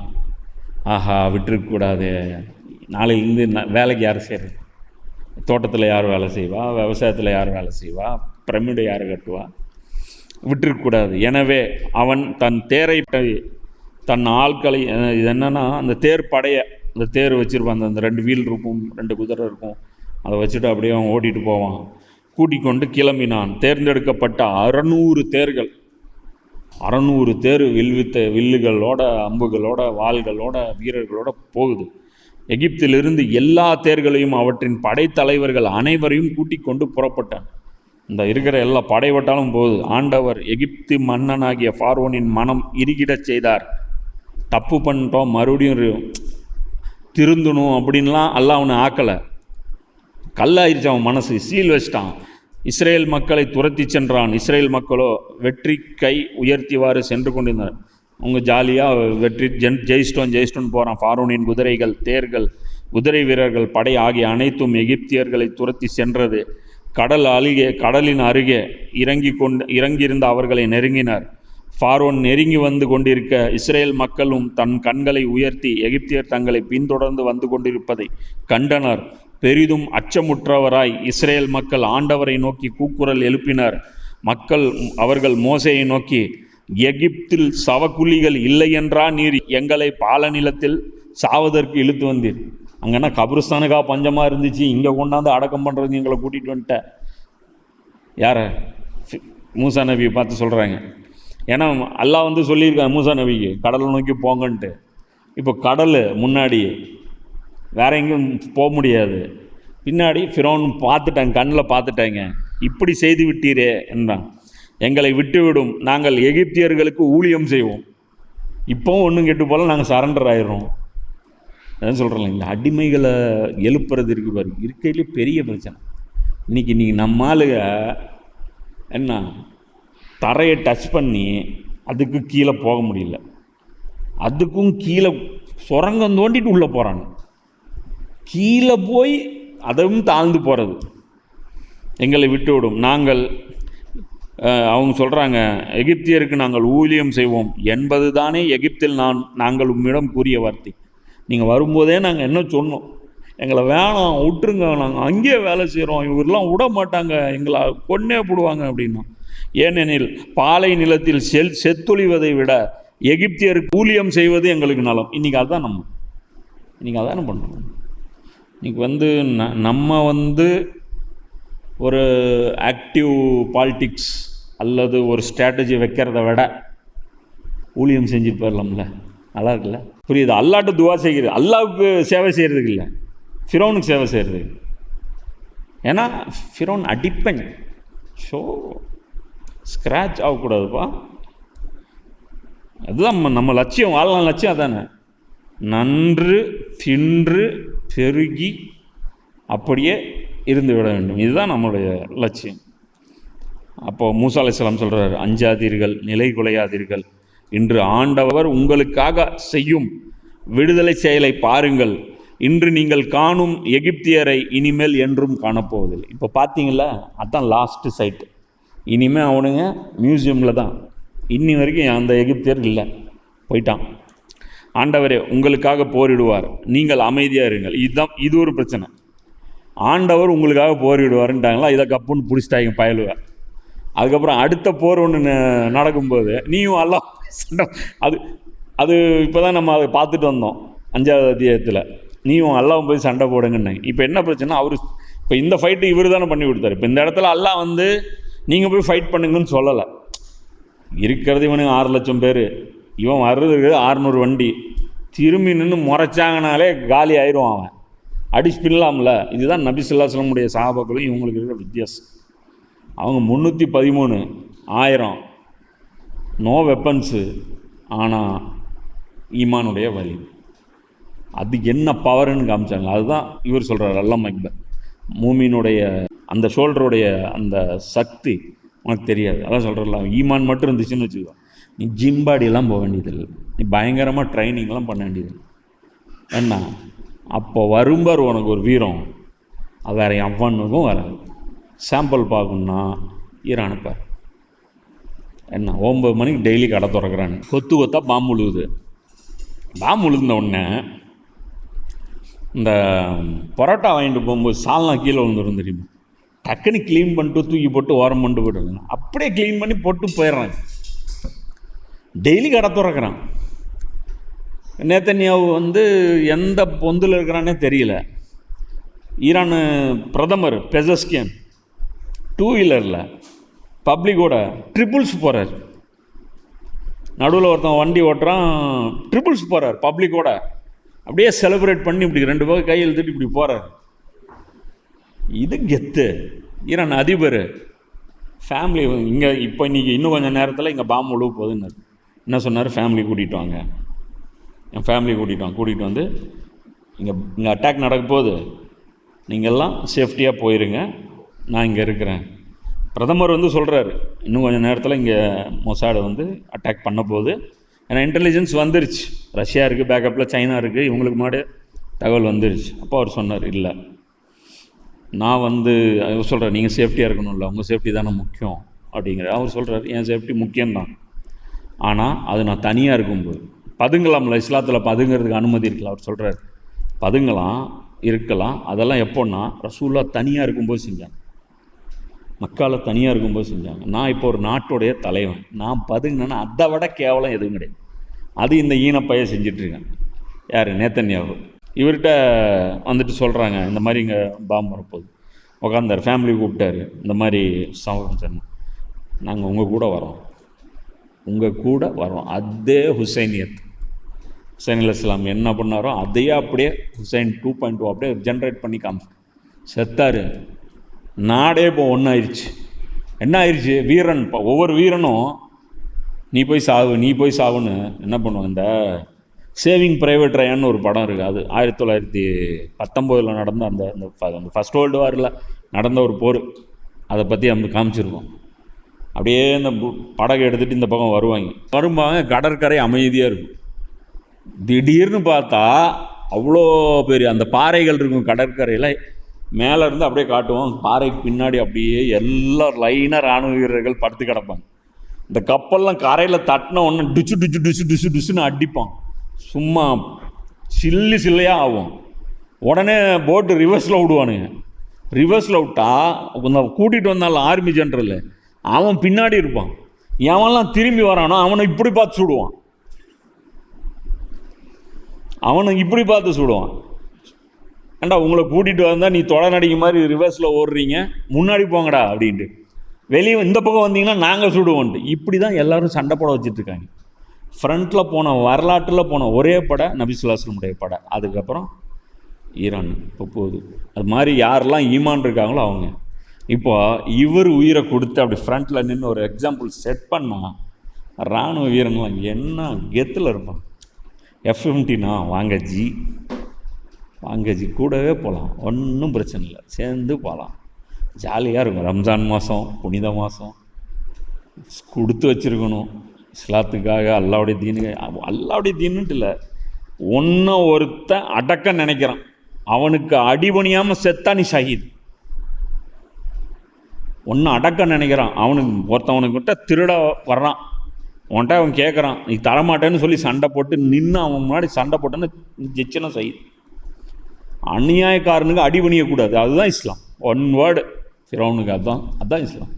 ஆஹா விட்டுருக்கக்கூடாது, நாளையிலேருந்து வேலைக்கு யார் செய்கிறது, தோட்டத்தில் யார் வேலை செய்வா, விவசாயத்தில் யார் வேலை செய்வா, பிரமிடை யார் கட்டுவா, விட்டுருக்கக்கூடாது. எனவே அவன் தன் தேரை, தன் ஆட்களை, இது என்னென்னா அந்த தேர் படையை, அந்த தேர் வச்சுருப்பான், அந்த 2 வீல் இருக்கும், 2 குதிரை இருக்கும், அதை வச்சுட்டு அப்படியே அவன் ஓட்டிகிட்டு போவான். கூட்டிக் கொண்டு கிளம்பினான். தேர்ந்தெடுக்கப்பட்ட 600 தேர்கள், 600 தேர் வில்லுகளோட, அம்புகளோட, வாள்களோட, வீரர்களோட போகுது. எகிப்திலிருந்து எல்லா தேர்களையும் அவற்றின் படைத்தலைவர்கள் அனைவரையும் கூட்டிக் கொண்டு புறப்பட்டான். இந்த இருக்கிற எல்லா படைவட்டாலும் போகுது. ஆண்டவர் எகிப்து மன்னனாகிய ஃபாரோனின் மனம் இறுகிடச் செய்தார். தப்பு பண்ணிட்டோம், மறுபடியும் திருந்தணும் அப்படின்லாம் அல்லாஹ் அவனை ஆக்கலை. கல்லாயிருச்சு அவன் மனசு, சீல் வச்சிட்டான். இஸ்ரேல் மக்களை துரத்தி சென்றான். இஸ்ரேல் மக்களோ வெற்றி கை உயர்த்திவாறு சென்று கொண்டிருந்தார். அவங்க ஜாலியாக வெற்றி ஜெயிஸ்டோன் போகிறான். ஃபாரோனின் குதிரைகள், தேர்கள், குதிரை வீரர்கள், படை ஆகிய அனைத்தும் எகிப்தியர்களை துரத்தி சென்றது. கடலின் அருகே இறங்கியிருந்த அவர்களை நெருங்கினார். ஃபாரோன் நெருங்கி வந்து கொண்டிருக்க இஸ்ரேல் மக்களும் தன் கண்களை உயர்த்தி எகிப்தியர் தங்களை பின்தொடர்ந்து வந்து கொண்டிருப்பதை கண்டனர். பெரிதும் அச்சமுற்றவராய் இஸ்ரேல் மக்கள் ஆண்டவரை நோக்கி கூக்குரல் எழுப்பினர். அவர்கள் மோசேயை நோக்கி, எகிப்தில் சவக்குழிகள் இல்லை என்றா நீர் எங்களை பாலநிலத்தில் சாவதற்கு இழுத்து வந்தீர்? அங்கன்னா கபிரிஸ்தானுக்கா பஞ்சமாக இருந்துச்சு, இங்கே கொண்டாந்து அடக்கம் பண்ணுறது எங்களை கூட்டிகிட்டு வந்துட்ட? யாரை? மூசா நபியை பார்த்து சொல்கிறாங்க. ஏன்னா அல்லாஹ் வந்து சொல்லியிருக்காங்க மூசா நபிக்கு, கடலை நோக்கி போங்கன்ட்டு. இப்போ கடல் முன்னாடி, வேற எங்கேயும் போக முடியாது. பின்னாடி ஃபிரௌன் பார்த்துட்டாங்க, கண்ணில் பார்த்துட்டாங்க. இப்படி செய்து விட்டீரே என்றான். எங்களை விட்டுவிடும், நாங்கள் எகிப்தியர்களுக்கு ஊழியம் செய்வோம். இப்போவும் ஒன்றும் கெட்டு போல, நாங்கள் சரண்டர் ஆயிடுறோம். அதான் சொல்கிறேன், இந்த அடிமைகளை எழுப்புறது இருக்கு பாரு, இருக்கையிலே பெரிய பிரச்சனை. இன்றைக்கி நம்ம ஆளுங்க என்ன, தரையை டச் பண்ணி அதுக்கு கீழே போக முடியல, அதுக்கும் கீழே சுரங்கம் தோண்டிட்டு உள்ளே போகிறாங்க. கீழே போய் அதுவும் தாழ்ந்து போகிறது. எங்களை விட்டுவிடும், நாங்கள் அவங்க சொல்கிறாங்க, எகிப்தியருக்கு நாங்கள் ஊழியம் செய்வோம் என்பது தானே எகிப்தில் நாங்கள் உம்மிடம் கூறிய வார்த்தை. நீங்கள் வரும்போதே நாங்கள் என்ன சொன்னோம், எங்களை வேணாம் விட்டுருங்க, நாங்கள் அங்கேயே வேலை செய்கிறோம், இவரெல்லாம் விட மாட்டாங்க, எங்களை கொன்னே போடுவாங்க அப்படின்னா. ஏனெனில் பாலை நிலத்தில் செத்தொழிவதை விட எகிப்தியருக்கு ஊழியம் செய்வது எங்களுக்கு நலம். இன்றைக்கி அதுதான் அதான பண்ணுறோம். இன்றைக்கி நம்ம ஒரு ஆக்டிவ் பாலிட்டிக்ஸ் அல்லது ஒரு ஸ்ட்ராட்டஜி வைக்கிறத விட ஊழியம் செஞ்சுட்டு போயிடலாம்ல, நல்லா இருக்குல்ல, புரியுது? அல்லாட்ட துவா செய்கிறது, அல்லாவுக்கு சேவை செய்கிறதுக்கு இல்லை, ஃபிரௌனுக்கு சேவை செய்கிறது. ஏன்னா ஃபிரௌன் அடிப்பன், ஸோ ஸ்க்ராட்ச் ஆகக்கூடாதுப்பா. அதுதான் நம்ம லட்சியம், வாழ்நாள் லட்சியம் அதானே. நன்று தின்று பெருகி அப்படியே இருந்து விட வேண்டும், இதுதான் நம்மளுடைய லட்சியம். அப்போது மூசா அலைஹிஸ்ஸலாம் சொல்கிறார், அஞ்சாதீர்கள், நிலை குலையாதீர்கள், இன்று ஆண்டவர் உங்களுக்காக செய்யும் விடுதலை செயலை பாருங்கள். இன்று நீங்கள் காணும் எகிப்தியரை இனிமேல் என்றும் காணப்போவதில்லை. இப்போ பார்த்தீங்களா, அதுதான் லாஸ்ட்டு சைட்டு. இனிமேல் அவனுங்க மியூசியமில் தான். இன்னி வரைக்கும் அந்த எகிப்தியர் இல்லை, போயிட்டான். ஆண்டவரே உங்களுக்காக போரிடுவார், நீங்கள் அமைதியாக இருங்கள். இது ஒரு பிரச்சனை. ஆண்டவர் உங்களுக்காக போரிடுவாருன்ட்டாங்களா, இதை கப்புன்னு பிடிச்சிட்டாங்க பயலுவார். அதுக்கப்புறம் அடுத்த போர் ஒன்று நடக்கும்போது நீயும் எல்லாம் அது அது இப்போ தான் நம்ம அதை பார்த்துட்டு வந்தோம் 5வது அத்தியாயத்தில். நீயும் அல்லாவும் போய் சண்டை போடுங்கன்னு. இப்போ என்ன பிரச்சனை, அவர் இப்போ இந்த ஃபைட்டு இவர் தானே பண்ணி கொடுத்தாரு. இப்போ இந்த இடத்துல அல்லா வந்து நீங்கள் போய் ஃபைட் பண்ணுங்கன்னு சொல்லலை. இருக்கிறது இவனுக்கு 6 லட்சம் பேர், இவன் வர்றதுக்கு 600 வண்டி. திரும்பி நின்று முறைச்சாங்கனாலே காலி ஆயிரும், அவன் அடிச்சு பின்னலாம்ல. இதுதான் நபி ஸல்லல்லாஹு அலைஹி வஸல்லம் உடைய சஹாபாக்களும் இவங்களுக்கு இருக்கிற வித்தியாசம். அவங்க 313 1000 நோ வெப்பன்ஸு, ஆனால் ஈமானுடைய வலி. அது என்ன பவர்னு காமிச்சாங்க. அதுதான் இவர் சொல்கிறார் அல்லாமா இக்பால், மூமினுடைய அந்த ஷோல்டருடைய அந்த சக்தி உனக்கு தெரியாது. அதான் சொல்கிறல, ஈமான் மட்டும் இருந்துச்சுன்னு வச்சுக்கோ, நீ ஜிம்பாடியெல்லாம் போக வேண்டியதில்லை, நீ பயங்கரமாக ட்ரைனிங்லாம் பண்ண வேண்டியதில்லை. என்ன அப்போ வரும்பார் உனக்கு ஒரு வீரம், அது வேறு எவனுக்கும் வராது. சாம்பிள் பார்க்கணுன்னா ஈரானுப்பார். என்ன 9 மணிக்கு டெய்லி கடை திறக்கிறான்னு கொத்து கொத்தா பாம்பு உழுவுது. பாம்பு உழுந்த உடனே இந்த பரோட்டா வாங்கிட்டு போகும்போது சால்னா கீழே விழுந்துடும் தெரியுமா, டக்குன்னு க்ளீன் பண்ணிட்டு தூக்கி போட்டு ஓரம் பண்ணிட்டு போய்டுறாங்க. அப்படியே க்ளீன் பண்ணி போட்டு போயிடுறாங்க. டெய்லி கடை திறக்கிறான். நேத்தன்யாவு வந்து எந்த பொந்தில் இருக்கிறானே தெரியல. ஈரான் பிரதமர் பெசஸ்கியன் 2 வீலரில் பப்ளிக்கோட ட்ரிபிள்ஸ் போகிறார். நடுவில் ஒருத்தன் வண்டி ஓட்டுறான், ட்ரிபிள்ஸ் போகிறார் பப்ளிக்கோட. அப்படியே செலிப்ரேட் பண்ணி இப்படி 2 பக்கம் கை எழுத்துட்டு இப்படி போகிறார். இது கெத்து. ஈரான் அதிபர் ஃபேமிலி இங்கே இப்போ இன்றைக்கி இன்னும் கொஞ்சம் நேரத்தில் இங்கே பாம்பு உழுவ போகுதுன்னு என்ன சொன்னார், ஃபேமிலி கூட்டிகிட்டு வாங்க, என் ஃபேமிலி கூட்டிகிட்டு வந்து இங்கே அட்டாக் நடக்க போகுது, நீங்கள்லாம் சேஃப்டியாக போயிருங்க, நான் இங்கே இருக்கிறேன். பிரதமர் வந்து சொல்கிறாரு, இன்னும் கொஞ்சம் நேரத்தில் இங்கே மொசாடு வந்து அட்டாக் பண்ண போகுது. ஏன்னா இன்டெலிஜென்ஸ் வந்துருச்சு, ரஷ்யா இருக்குது, பேக்கப்பில் சைனா இருக்குது, இவங்களுக்கு முன்னாடி தகவல் வந்துருச்சு. அப்போ அவர் சொன்னார், இல்லை நான் வந்து அவர் சொல்கிறார், நீங்கள் சேஃப்டியாக இருக்கணும்ல, உங்கள் சேஃப்டி தானே முக்கியம் அப்படிங்கிற. அவர் சொல்கிறார், என் சேஃப்டி முக்கியம்தான், ஆனால் அது நான் தனியாக இருக்கும்போது பதுங்கலாம்ல, இஸ்லாத்தில் பதுங்கிறதுக்கு அனுமதி இருக்குல்ல. அவர் சொல்கிறார், பதுங்கலாம் இருக்கலாம், அதெல்லாம் எப்போன்னா ரசூலுல்லாஹ் தனியாக இருக்கும்போது செஞ்சாங்க, மக்கால தனியாக இருக்கும்போது செஞ்சாங்க. நான் இப்போ ஒரு நாட்டுடைய தலைவன், நான் பதுங்கினேன்னா அதை விட கேவலம் எதுவும் கிடையாது. அது இந்த ஈனப்பைய செஞ்சிட்ருக்கேன். யார், நேத்தன்யாவு. இவர்கிட்ட வந்துட்டு சொல்கிறாங்க, இந்த மாதிரி இங்கே பாம்பு வரப்போகுது. உட்காந்தார், ஃபேமிலி கூப்பிட்டாரு, இந்த மாதிரி சம்பவம், நாங்கள் உங்கள் கூட வரோம். அதே ஹுசைனியத், ஹுசைன் அலைஹிஸ்ஸலாம் என்ன பண்ணாரோ அதையே அப்படியே ஹுசைன் 2.2 அப்படியே ஜென்ரேட் பண்ணி செத்தார். நாடே இப்போ ஒன்றாயிருச்சு. என்ன ஆயிடுச்சு, வீரன் ஒவ்வொரு வீரனும் நீ போய் சாவுன்னு என்ன பண்ணுவாங்க. இந்த சேவிங் பிரைவேட் ரயான்னு ஒரு படம் இருக்குது, அது 1919 நடந்த அந்த ஃபஸ்ட் வேர்ல்டு வாரில் நடந்த ஒரு போர், அதை பற்றி அந்த காமிச்சிருக்கோம். அப்படியே இந்த படகை எடுத்துகிட்டு இந்த பக்கம் வருவாங்க. கடற்கரை அமைதியாக இருக்கும். திடீர்னு பார்த்தா அவ்வளோ பெரிய அந்த பாறைகள் இருக்கும் கடற்கரையில். மேலே இருந்து அப்படியே காட்டுவோம், பாறைக்கு பின்னாடி அப்படியே எல்லாம் லைனாக இராணுவ வீரர்கள் படுத்து கிடப்பாங்க. இந்த கப்பல்லாம் கரையில் தட்டின ஒன்று டுச்சுன்னு அடிப்பான். சும்மா சில்லையாக ஆகும். உடனே போட்டு ரிவர்ஸில் விடுவானுங்க. ரிவர்ஸில் விட்டால் இந்த கூட்டிகிட்டு வந்தாலும் ஆர்மி ஜென்ரல் அவன் பின்னாடி இருப்பான். எவன்லாம் திரும்பி வரானோ அவனை இப்படி பார்த்து சுடுவான். ஏண்டா உங்களை கூட்டிகிட்டு வந்தால் நீ தொடநடிக்க மாதிரி ரிவர்ஸில் ஓடுறீங்க, முன்னாடி போங்கடா அப்படின்ட்டு. வெளியே இந்த பக்கம் வந்தீங்கன்னா நாங்கள் சுடுவோன்ட்டு. இப்படி தான் எல்லோரும் சண்டை போட வச்சுட்ருக்காங்க. ஃப்ரண்ட்டில் வரலாற்றில் போன ஒரே படை நபி ஸல்லல்லாஹு அலைஹி வஸல்லம் படை. அதுக்கப்புறம் ஈரான் இப்போ போகுது. அது மாதிரி யாரெல்லாம் ஈமான் இருக்காங்களோ அவங்க. இப்போ இவர் உயிரை கொடுத்து அப்படி ஃப்ரண்ட்டில் நின்று ஒரு எக்ஸாம்பிள் செட் பண்ணால் இராணுவ வீரன்லாம் என்ன கெத்தில் இருப்பான். F-15 வாங்க ஜி கூடவே போகலாம், ஒன்றும் பிரச்சனை இல்லை, சேர்ந்து போகலாம், ஜாலியாக இருக்கும். ரம்ஜான் மாதம், புனித மாதம், கொடுத்து வச்சுருக்கணும். இஸ்லாத்துக்காக அல்லாவுடைய தீனுக்கு, அல்லாவுடைய தீனுன்ட்டு இல்லை, ஒன்றை ஒருத்தன் அடக்க நினைக்கிறான், அவனுக்கு அடிபணியாமல் செத்தா நீ ஷஹீத். ஒன்று அடக்க நினைக்கிறான், ஒருத்தவனுக்கிட்ட திருட வர்றான், உன்கிட்ட அவன் கேட்குறான், நீ தரமாட்டேன்னு சொல்லி சண்டை போட்டு நின்று அவன் முன்னாடி சண்டை போட்டேன்னு ஜெயிச்சுனா ஷஹீத். அநியாயக்காரனுக்கு அடிபணியக்கூடாது, அதுதான் இஸ்லாம். ஒன் வேர்டு ஃபிரௌனுக்கு, அதுதான் இஸ்லாம்.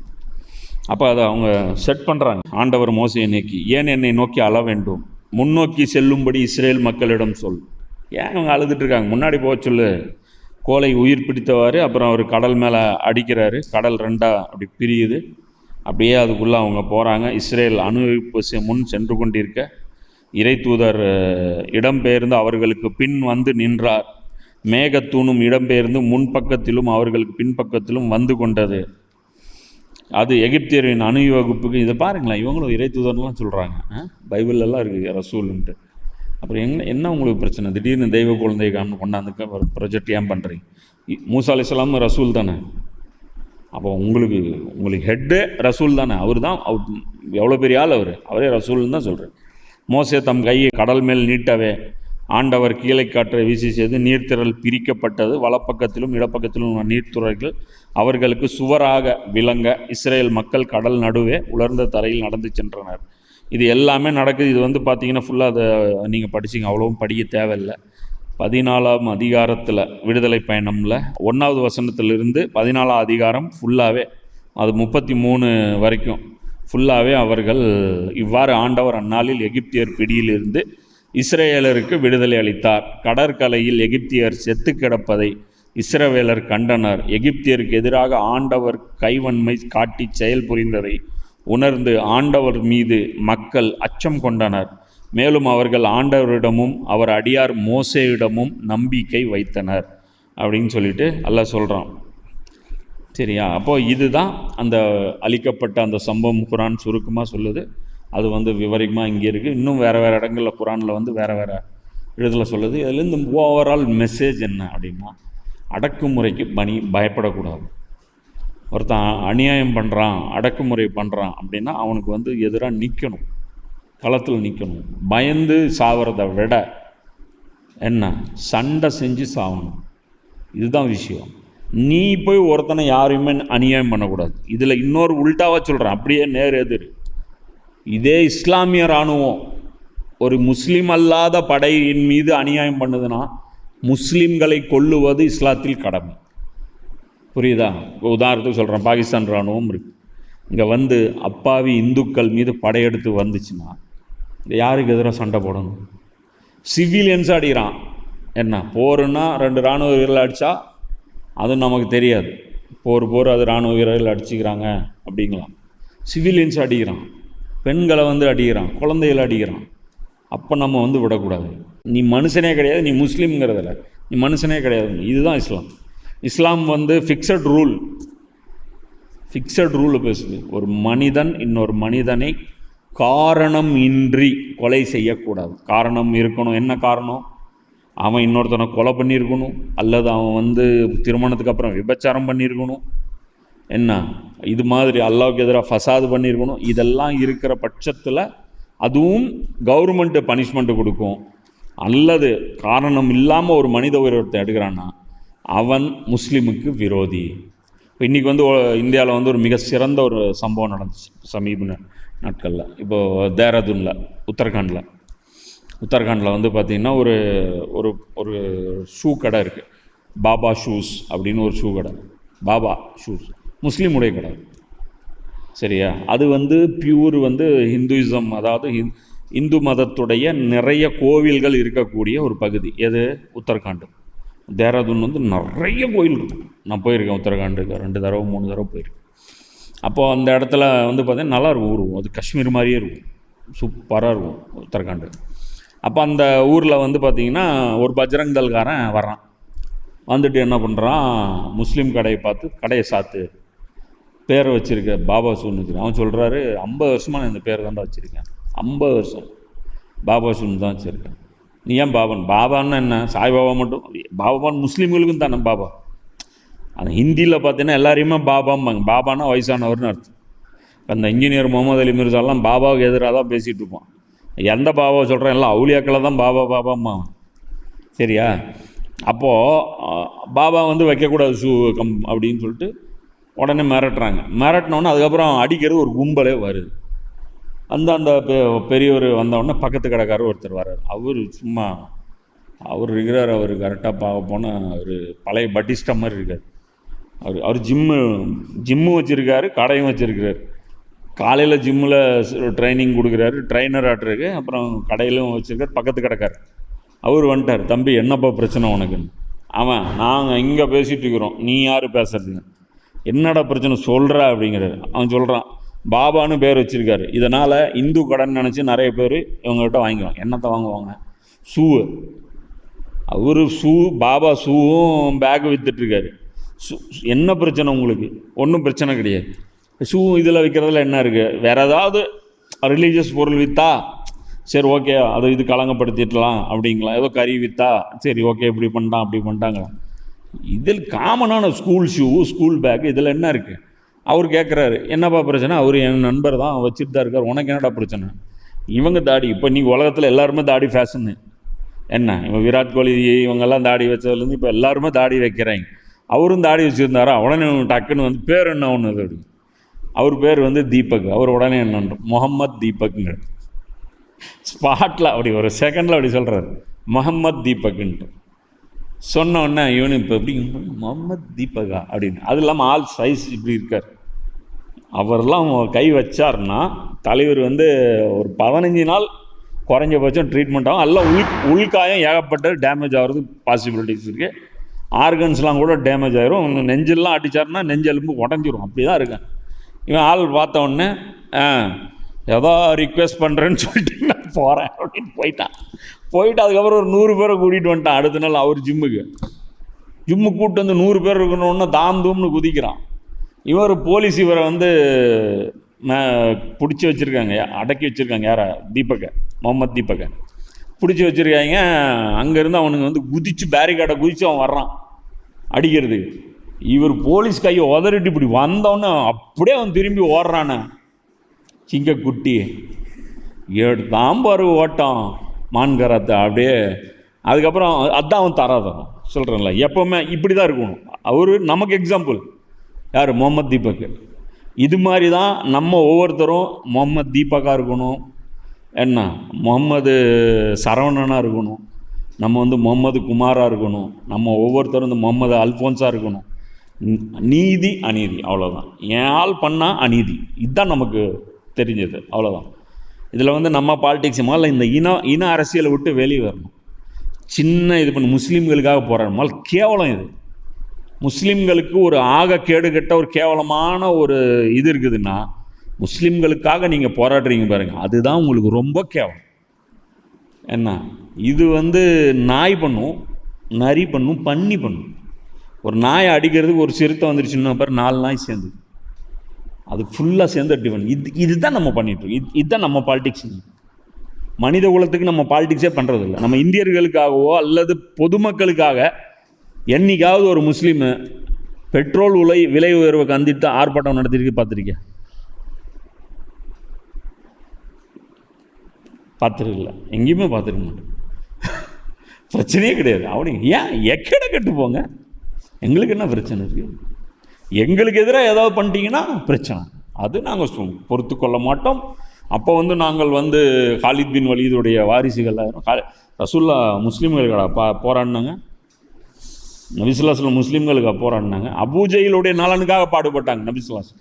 அப்போ அதை அவங்க செட் பண்ணுறாங்க. ஆண்டவர் மோசையை நோக்கி, ஏன் என்னை நோக்கி அழ வேண்டும், முன்னோக்கி செல்லும்படி இஸ்ரேல் மக்களிடம் சொல். ஏன் அவங்க அழுதுட்டு இருக்காங்க? முன்னாடி போக சொல்லு. கோலை உயிர் பிடித்தவாறு அப்புறம் அவர் கடல் மேலே அடிக்கிறாரு, கடல் ரெண்டாக அப்படி பிரியுது, அப்படியே அதுக்குள்ளே அவங்க போகிறாங்க. இஸ்ரேல் அனுபவிப்பு முன் சென்று கொண்டிருக்க இறை தூதர் இடம்பெயர்ந்து அவர்களுக்கு பின் வந்து நின்றார். மேகத்தூணும் இடம்பெயர்ந்து முன்பக்கத்திலும் அவர்களுக்கு பின்பக்கத்திலும் வந்து கொண்டது. அது எகிப்தியரின் அணிவகுப்புக்கு. இதை பாருங்களேன், இவங்களும் இறை தூதர்லாம் சொல்கிறாங்க, பைபிளெல்லாம் இருக்குது ரசூலுன்ட்டு. அப்புறம் என்ன உங்களுக்கு பிரச்சனை? திடீர்னு தெய்வ குழந்தையை கொண்டாந்து ஒரு ப்ரொஜெக்ட் ஏன் பண்ணுறீங்க? மூசா அலைஹிஸ்ஸலாம் ரசூல் தானே. அப்போ உங்களுக்கு ஹெட்டு ரசூல் தானே. அவர் எவ்வளோ பெரிய ஆள், அவரே ரசூல்னு தான் சொல்கிறார். மோசே தம் கையை கடல் மேல் நீட்டவே ஆண்டவர் கீழே காற்றை வீசி செய்து நீர்த்திரள் பிரிக்கப்பட்டது. வலப்பக்கத்திலும் இடப்பக்கத்திலும் உள்ள நீர்த்துறைகள் அவர்களுக்கு சுவராக விளங்க இஸ்ரேல் மக்கள் கடல் நடுவே உலர்ந்த தரையில் நடந்து சென்றனர். இது எல்லாமே நடக்குது. இது பார்த்திங்கன்னா ஃபுல்லாக அதை நீங்கள் படிச்சிங்க, அவ்வளோவும் படிக்க தேவையில்லை. 14ஆம் அதிகாரத்தில் விடுதலை பயணமில் 1வது வசனத்திலிருந்து 14ஆம் அதிகாரம் ஃபுல்லாகவே, அது 33 வரைக்கும் ஃபுல்லாகவே அவர்கள் இவ்வாறு ஆண்டவர் அந்நாளில் எகிப்தியர் பிடியிலிருந்து இஸ்ரவேலருக்கு விடுதலை அளித்தார். கடற்கரையில் எகிப்தியர் செத்து கிடப்பதை இஸ்ரவேலர் கண்டனர். எகிப்தியருக்கு எதிராக ஆண்டவர் கைவன்மை காட்டி செயல் புரிந்ததை உணர்ந்து ஆண்டவர் மீது மக்கள் அச்சம் கொண்டனர். மேலும் அவர்கள் ஆண்டவரிடமும் அவர் அடியார் மோசேயிடமும் நம்பிக்கை வைத்தனர் அப்படின்னு சொல்லிட்டு அல்லாஹ் சொல்கிறான். சரியா? அப்போது இதுதான் அந்த அளிக்கப்பட்ட அந்த சம்பவம் குரான் சுருக்கமாக சொல்லுது. அது விவரமாக இங்கே இருக்குது. இன்னும் வேறு இடங்களில் குரானில் வேறு இடத்துல சொல்லுது. இதுலேருந்து ஓவரால் மெசேஜ் என்ன அப்படின்னா, அடக்குமுறைக்கு பயப்படக்கூடாது. ஒருத்தன் அநியாயம் பண்ணுறான், அடக்குமுறை பண்ணுறான் அப்படின்னா அவனுக்கு எதிராக நிற்கணும், களத்தில் நிற்கணும். பயந்து சாவறதை விட சண்டை செஞ்சு சாவணும். இதுதான் விஷயம். நீ போய் ஒருத்தனை யாரையுமே அநியாயம் பண்ணக்கூடாது. இதில் இன்னொரு உல்டாவாக சொல்கிறேன், அப்படியே நேர் எதிர். இதே இஸ்லாமிய இராணுவம் ஒரு முஸ்லீம் அல்லாத படையின் மீது அநியாயம் பண்ணுதுன்னா முஸ்லீம்களை கொல்லுவது இஸ்லாத்தில் கடமை. புரியுதா? உதாரணத்துக்கு சொல்கிறேன், பாகிஸ்தான் இராணுவம் இருக்குது. இங்கே அப்பாவி இந்துக்கள் மீது படையெடுத்து வந்துச்சுன்னா யாருக்கு எதிராக சண்டை போடணும்? சிவிலியன்ஸ் அடிக்கிறான். போருன்னா 2 இராணுவ வீரர்கள் அடித்தா அது நமக்கு தெரியாது. போர் அது இராணுவ வீரர்கள் அடிச்சுக்கிறாங்க அப்படிங்களாம். சிவிலியன்ஸ் அடிக்கிறான், பெண்களை அடிக்கிறான், குழந்தைகளை அடிக்கிறான். அப்போ நம்ம விடக்கூடாது. நீ மனுஷனே கிடையாது, நீ முஸ்லீம்ங்கிறதில்ல, நீ மனுஷனே கிடையாது. இதுதான் இஸ்லாம். இஸ்லாம் ஃபிக்ஸட் ரூல் பேசுது. ஒரு மனிதன் இன்னொரு மனிதனை காரணம் இன்றி கொலை செய்யக்கூடாது. காரணம் இருக்கணும். என்ன காரணம்? அவன் இன்னொருத்தனை கொலை பண்ணியிருக்கணும், அல்லது அவன் திருமணத்துக்கு அப்புறம் விபச்சாரம் பண்ணியிருக்கணும், இது மாதிரி அல்லாஹ்வுக்கு எதிராக ஃபசாது பண்ணியிருக்கணும். இதெல்லாம் இருக்கிற பட்சத்தில் அதுவும் கவர்மெண்ட்டு பனிஷ்மெண்ட்டு கொடுக்கும். அல்லது காரணம் இல்லாமல் ஒரு மனித உயிரிழத்தை எடுக்கிறான்னா அவன் முஸ்லீமுக்கு விரோதி. இப்போ இன்றைக்கி இந்தியாவில் ஒரு மிக சிறந்த ஒரு சம்பவம் நடந்துச்சு சமீப நாட்களில். இப்போது தேராதூனில், உத்தரகாண்டில் பார்த்திங்கன்னா ஒரு ஒரு ஒரு ஷூ கடை இருக்குது. பாபா ஷூஸ் அப்படின்னு ஒரு ஷூ கடை. பாபா ஷூஸ் முஸ்லீமுடைய கடை. சரியா? அது பியூர் ஹிந்துயிசம், அதாவது இந்து மதத்துடைய நிறைய கோவில்கள் இருக்கக்கூடிய ஒரு பகுதி. எது? உத்தரகாண்ட். தேராதூன் நிறைய கோயில் இருக்கும். நான் போயிருக்கேன் உத்தரகாண்டுக்கு 2 தடவை 3 தடவை போயிருக்கேன். அப்போது அந்த இடத்துல பார்த்தீங்கன்னா நல்லாயிருக்கும். ஊருக்கும் அது காஷ்மீர் மாதிரியே இருக்கும், சூப்பராக இருக்கும் உத்தரகாண்டு. அப்போ அந்த ஊரில் பார்த்திங்கன்னா ஒரு பஜ்ரங் தல்காரன் வர்றான். என்ன பண்ணுறான், முஸ்லீம் கடையை பார்த்து கடையை சாத்து, பேரை வச்சுருக்க பாபா சூன்னு. அவன் சொல்கிறாரு, 50 வருஷமாக நான் இந்த பேர் தான்டா வச்சுருக்கேன், 50 வருஷம் பாபா சூன்னு தான் வச்சுருக்கேன். நீ ஏன் பாபான்னு என்ன? சாய்பாபா மட்டும்? பாபான்னு முஸ்லீம்களுக்கும் தானே பாபா. அந்த ஹிந்தியில் பார்த்தீங்கன்னா எல்லாரையுமே பாபாம்பாங்க. பாபானா வயசானவர்னு அர்த்தம். அந்த இன்ஜினியர் முகமது அலி மிர்சாலாம் பாபாவுக்கு எதிராக தான் பேசிகிட்டு இருப்பான். எந்த பாபாவை சொல்கிறேன், எல்லாம் அவுலியாக்களை தான் பாபாம்மா. சரியா? அப்போது பாபா வந்து வைக்கக்கூடாது ஷூ அப்படின்னு சொல்லிட்டு உடனே மிரட்டுறாங்க. மிரட்டினோன்னே அதுக்கப்புறம் அடிக்கிறது ஒரு கும்பலே வருது. அந்த பெரியவர் வந்தவுடனே பக்கத்து கடைக்காரர் ஒருத்தர் வர்றார். அவர் சும்மா அவர் இருக்கிறார். அவர் கரெக்டாக பார்க்க போனால் அவர் பழைய பட்டிஸ்டா மாதிரி இருக்கார். அவர் ஜிம்மு வச்சுருக்காரு, கடையும் வச்சுருக்கிறார். காலையில் ஜிம்மில் ட்ரைனிங் கொடுக்குறாரு, ட்ரைனர் ஆட்டுருக்கு. அப்புறம் கடையிலும் வச்சுருக்கார். பக்கத்து கடைக்காரர் அவர் வந்துட்டார். தம்பி என்னப்பா பிரச்சனை உனக்குன்னு. அவன் நாங்கள் இங்கே பேசிகிட்டு இருக்கிறோம், நீ யார் பேசுறதுங்க, என்னடா பிரச்சனை சொல்கிறா அப்படிங்கிறாரு. அவன் சொல்கிறான், பாபான்னு பேர் வச்சுருக்காரு, இதனால் இந்து கடன் நினச்சி நிறைய பேர் இவங்ககிட்ட வாங்கிக்குவாங்க. என்னத்தை வாங்குவாங்க? ஷூவு. அவர் பாபா ஷூவும் பேக்கு விற்றுட்ருக்காரு. என்ன பிரச்சனை உங்களுக்கு? ஒன்றும் பிரச்சனை கிடையாது. ஷூ இதில் விற்கிறதுல என்ன இருக்குது? வேறு ஏதாவது ரிலீஜியஸ் பொருள் விற்றா சரி ஓகே, அதை இது கலங்கப்படுத்திடலாம் அப்படிங்களா? ஏதோ கறி விற்றா சரி ஓகே, இப்படி பண்ணிட்டான் அப்படி பண்ணிட்டாங்களா? இதில் காமனான ஸ்கூல் ஷூ, ஸ்கூல் பேக், இதில் என்ன இருக்குது? அவர் கேட்குறாரு, என்னப்பா பிரச்சனை? அவர் என் நண்பர் தான், வச்சுட்டு தான் இருக்கார், உனக்கு என்னடா பிரச்சனை? இவங்க தாடி, இப்போ நீங்கள் உலகத்தில் எல்லாருமே தாடி ஃபேஷனு. என்ன இவன் விராட் கோலி இவங்கெல்லாம் தாடி வச்சதுலேருந்து இப்போ எல்லாருமே தாடி வைக்கிறாங்க. அவரும் தாடி வச்சுருந்தாரா? உடனே டக்குன்னு வந்து பேர் என்ன ஒன்று அப்படி. அவர் பேர் வந்து தீபக். அவர் உடனே என்ன முகம்மது தீபக்குங்க. ஸ்பாட்டில் அப்படி ஒரு செகண்டில் அப்படி சொல்கிறார், முகம்மது தீபக்குன்ட்டு. சொன்ன உடனே இவனு இப்போ எப்படி முகம்மது தீபகா அப்படின்னு. அது இல்லாமல் ஆல் சைஸ் இப்படி இருக்கார். அவரெல்லாம் கை வச்சார்னா தலைவர் வந்து ஒரு 15 நாள் குறைஞ்சபட்சம் ட்ரீட்மெண்ட் ஆகும். எல்லாம் உள்காயம் ஏகப்பட்ட டேமேஜ் ஆகிறது பாசிபிலிட்டிஸ் இருக்குது. ஆர்கன்ஸ்லாம் கூட டேமேஜ் ஆகிரும். நெஞ்செல்லாம் அடித்தார்னா நெஞ்செலும்பு உடஞ்சிரும். அப்படி தான் இருக்கேன். இவன் ஆள் பார்த்த உடனே ஏதோ ரிக்வெஸ்ட் பண்ணுறேன்னு சொல்லிட்டு நான் போகிறேன் அப்படின்னு போயிட்டு அதுக்கப்புறம் ஒரு 100 பேரை கூட்டிகிட்டு வந்துட்டான். அடுத்த நாள் அவர் ஜிம்முக்கு கூப்பிட்டு வந்து 100 பேர் இருக்கணுன்னா தூம்னு குதிக்கிறான். போலீஸ் இவரை வந்து பிடிச்சி வச்சுருக்காங்க, அடக்கி வச்சுருக்காங்க. யாரை? தீபக்கை, முகமது தீபக்கை பிடிச்சி வச்சுருக்காங்க. அங்கேருந்து அவனுங்க வந்து குதித்து பேரிகார்டை குதித்து அவன் வர்றான் அடிக்கிறதுக்கு. இவர் போலீஸ் கையை உதறிட்டு இப்படி வந்தவொடனே அப்படியே அவன் திரும்பி ஓடுறானே சிங்கக்குட்டி. எடுத்தான் பாரு ஓட்டம் மான்கரத்தை அப்படியே. அதுக்கப்புறம் அதான் அவன் தராதம் சொல்கிறேன்ல, எப்போவுமே இப்படி தான் இருக்கணும். அவர் நமக்கு எக்ஸாம்பிள். யார்? முகமது தீபக். இது மாதிரி தான் நம்ம ஒவ்வொருத்தரும் முகமது தீபக்காக இருக்கணும், என்ன முகமது சரவணனாக இருக்கணும், நம்ம வந்து முகமது குமாராக இருக்கணும், நம்ம ஒவ்வொருத்தரும் வந்து முகமது அல்ஃபோன்ஸாக இருக்கணும். நீதி அநீதி அவ்வளோதான். என் ஆள் பண்ணால் அநீதி, இதுதான் நமக்கு தெரிஞ்சது, அவ்வளோதான். இதில் வந்து நம்ம பாலிடிக்ஸ் முதல்ல இந்த இன அரசியலை விட்டு வெளியே வரணும். சின்ன இது பண்ண முஸ்லீம்களுக்காக போராடணும். முதல்ல கேவலம் இது. முஸ்லீம்களுக்கு ஒரு கேடு கெட்ட ஒரு கேவலமான ஒரு இது இருக்குதுன்னா முஸ்லீம்களுக்காக நீங்கள் போராடுறீங்க பாருங்கள், அதுதான் உங்களுக்கு ரொம்ப கேவலம். என்ன இது வந்து நாய் பண்ணும், நரி பண்ணும், பன்னி பண்ணும். ஒரு நாயை அடிக்கிறதுக்கு ஒரு சிறுத்தை வந்துருச்சுன்னா பாரு, 4 நாய் சேர்ந்து அது ஃபுல்லாக சேர்ந்து டிஃபன். இதுதான் நம்ம பண்ணிகிட்ருக்கோம். இதுதான் நம்ம பாலிடிக்ஸ். மனித குலத்துக்கு நம்ம பாலிடிக்ஸே பண்ணுறதில்ல. நம்ம இந்தியர்களுக்காகவோ அல்லது பொதுமக்களுக்காக என்னைக்காவது ஒரு முஸ்லீமு பெட்ரோல் விலை உயர்வை கண்டித்து ஆர்ப்பாட்டம் நடத்திருக்கு பார்த்துருக்கேன்? பார்த்துருக்கல, எங்கேயுமே பார்த்துருக்க மாட்டேன். பிரச்சனையே கிடையாது. அவனுக்கு ஏன் எக்கடை கட்டு போங்க, எங்களுக்கு என்ன பிரச்சனை இருக்குது? எங்களுக்கு எதிராக ஏதாவது பண்ணிட்டீங்கன்னா பிரச்சனை, அது நாங்கள் பொறுத்து கொள்ள மாட்டோம். அப்போ வந்து நாங்கள் வந்து காலித் பின் வலீதுடைய வாரிசுகள். ரசூல்லா முஸ்லீம்களுக்காக போராடினாங்க, நபிசுல்லாஸ்லாம் முஸ்லீம்களுக்காக போராடினாங்க. அபூஜையிலுடைய நலனுக்காக பாடுபட்டாங்க நபிசுல்லாஸ்.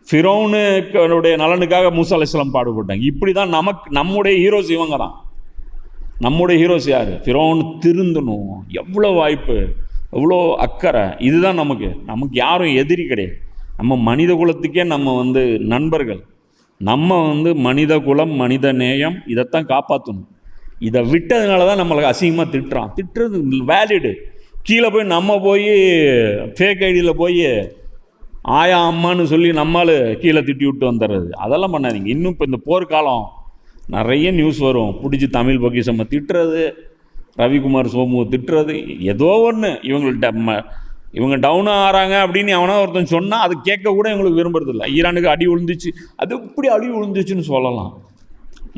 ஃபிரௌனுடைய நலனுக்காக மூசா அலைஹிஸ்ஸலாம் பாடுபட்டாங்க. இப்படி தான் நம்முடைய ஹீரோஸ் இவங்க தான். நம்முடைய ஹீரோஸ் யார்? ஃபிரௌன் திருந்தணும், எவ்வளோ வாய்ப்பு, எவ்வளோ அக்கறை. இதுதான் நமக்கு யாரும் எதிரி கிடையாது. நம்ம மனித குலத்துக்கே நம்ம வந்து நண்பர்கள். நம்ம வந்து மனித குலம், மனித நேயம், இதைத்தான் காப்பாற்றணும். இதை விட்டதுனால தான் நம்மளுக்கு அசிங்கமாக திட்டுறது வேலிடு. கீழே போய் நம்ம ஃபேக் ஐடியில் போய் ஆயா அம்மான்னு சொல்லி நம்மால் கீழே திட்டி விட்டு வந்துடுறது, அதெல்லாம் பண்ணாதீங்க. இன்னும் இப்போ இந்த போர்க்காலம் நிறைய நியூஸ் வரும். பிடிச்சி தமிழ் பொக்கிஷம் திட்டுறது, ரவிக்குமார் சோமுவை திட்டுறது, ஏதோ ஒன்று இவங்கள்ட்ட இவங்க டவுனாக ஆறாங்க அப்படின்னு எவனா ஒருத்தன் சொன்னால் அது கேட்க கூட இவங்களுக்கு விரும்புறதில்லை. ஈரானுக்கு அடி விழுந்துச்சு, அது எப்படி அடி விழுந்துச்சுன்னு சொல்லலாம்.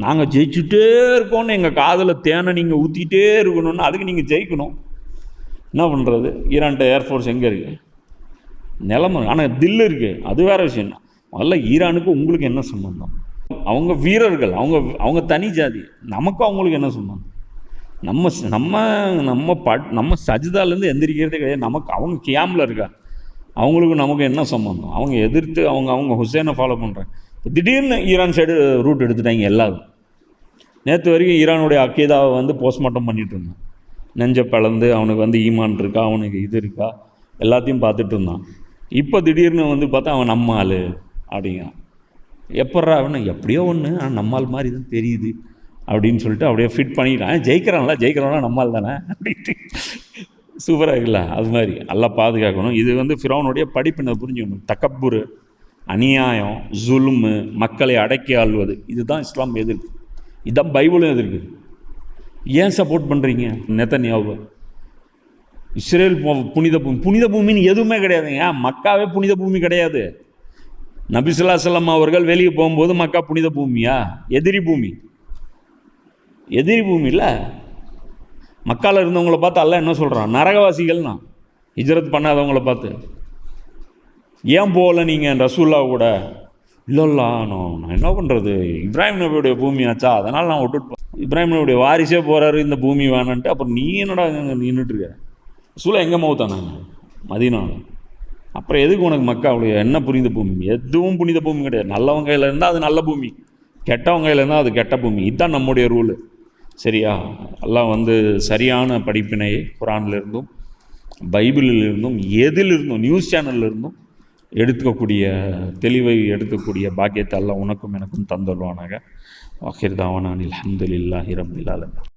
நாங்கள் ஜெயிச்சுட்டே இருக்கோன்னு எங்கள் காதில் தேனை நீங்கள் ஊற்றிட்டே இருக்கணும்னு, அதுக்கு நீங்கள் ஜெயிக்கணும். என்ன பண்ணுறது? ஈரான்கிட்ட ஏர்ஃபோர்ஸ் எங்கே இருக்குது? நிலைமை. ஆனால் தில்லு இருக்குது, அது வேறு விஷயம். முதல்ல ஈரானுக்கு உங்களுக்கு என்ன சம்பந்தம்? அவங்க வீரர்கள், அவங்க தனி ஜாதி. நமக்கும் அவங்களுக்கு என்ன சம்பந்தம்? நம்ம சஜிதாலேருந்து எந்திரிக்கிறதே கிடையாது. நமக்கு அவங்க கியாமில் இருக்கா, அவங்களுக்கு நமக்கு என்ன சம்பந்தம்? அவங்க எதிர்த்து அவங்க ஹுசேனை ஃபாலோ பண்ணுறாங்க. திடீர்னு ஈரான் சைடு ரூட் எடுத்துட்டாங்க எல்லாரும். நேற்று வரைக்கும் ஈரானுடைய அக்கீதாவை வந்து போஸ்ட்மார்ட்டம் பண்ணிகிட்டு இருந்தான். நெஞ்ச பிளந்து அவனுக்கு வந்து ஈமான் இருக்கா, அவனுக்கு இது இருக்கா, எல்லாத்தையும் பார்த்துட்டு இருந்தான். இப்போ திடீர்னு வந்து பார்த்தா அவன் நம்ம ஆள் அப்படிங்கிறான். எப்பட்றா அவனை? எப்படியோ ஒன்று, ஆனால் நம்மால் மாதிரி தான் தெரியுது அப்படின்னு சொல்லிட்டு அப்படியே ஃபிட் பண்ணிக்கிட்டான். ஜெயிக்கிறானா நம்மால் தானே அப்படின்ட்டு. சூப்பராக இருக்குல்ல? அது மாதிரி எல்லாம் பாதுகாக்கணும். இது வந்து ஃபிரௌனுடைய படிப்பினை புரிஞ்சுக்கணும். தக்கப்புரு, அநியாயம், ஜுல்மு, மக்களை அடக்கி ஆள்வது, இதுதான் இஸ்லாம் எதிர்க்கு. இதுதான் பைபிளும் எதிர்க்கு. ஏன் சப்போர்ட் பண்ணுறீங்க நெத்தன்யாவை? இஸ்ரேல் புனித பூமின்னு எதுவுமே கிடையாதுங்க. மக்காவே புனித பூமி கிடையாது. நபி ஸல்லல்லாஹு அலைஹி வஸல்லம் அவர்கள் வெளியே போகும்போது மக்கா புனித பூமியா? எதிரி பூமி இல்லை. மக்காவில் இருந்தவங்கள பார்த்து அல்லாஹ் என்ன சொல்கிறான்? நரகவாசிகள்னா, ஹிஜ்ரத் பண்ணாதவங்கள பார்த்து. ஏன் போகல நீங்கள் ரசூல்லா கூட? இல்லைல்ல, நான் என்ன பண்ணுறது, இப்ராஹிம் நபியுடைய பூமியாச்சா, அதனால் நான் விட்டுட்டு இப்ராஹிம் நபியுடைய வாரிசே போகிறாரு, இந்த பூமி வேணான்ட்டு. அப்புறம் நீ என்னடா நின்றுட்டுருக்க? ரசூலா எங்கே மௌத்தானாங்க? மதீனாவில். அப்புறம் எதுக்கு உனக்கு மக்காவுடைய என்ன புனித பூமி? எதுவும் புனித பூமி கிடையாது. நல்லவங்க கையில் இருந்தால் அது நல்ல பூமி, கெட்டவங்க கையில் இருந்தால் அது கெட்ட பூமி. இதுதான் நம்முடைய ரூலு. சரியா? எல்லாம் வந்து சரியான படிப்பினை குரானிலிருந்தும் பைபிளிலிருந்தும் எதிலிருந்தும் நியூஸ் சேனல்லிருந்தும் எடுத்துக்கக்கூடிய தெளிவை எடுக்கக்கூடிய பாக்கியத்தை எல்லாம் உனக்கும் எனக்கும் தந்துடுவானாக. ஆகிர் தாவானா அல்ஹம்துலில்லாஹி ரப்பில் ஆலமீன்.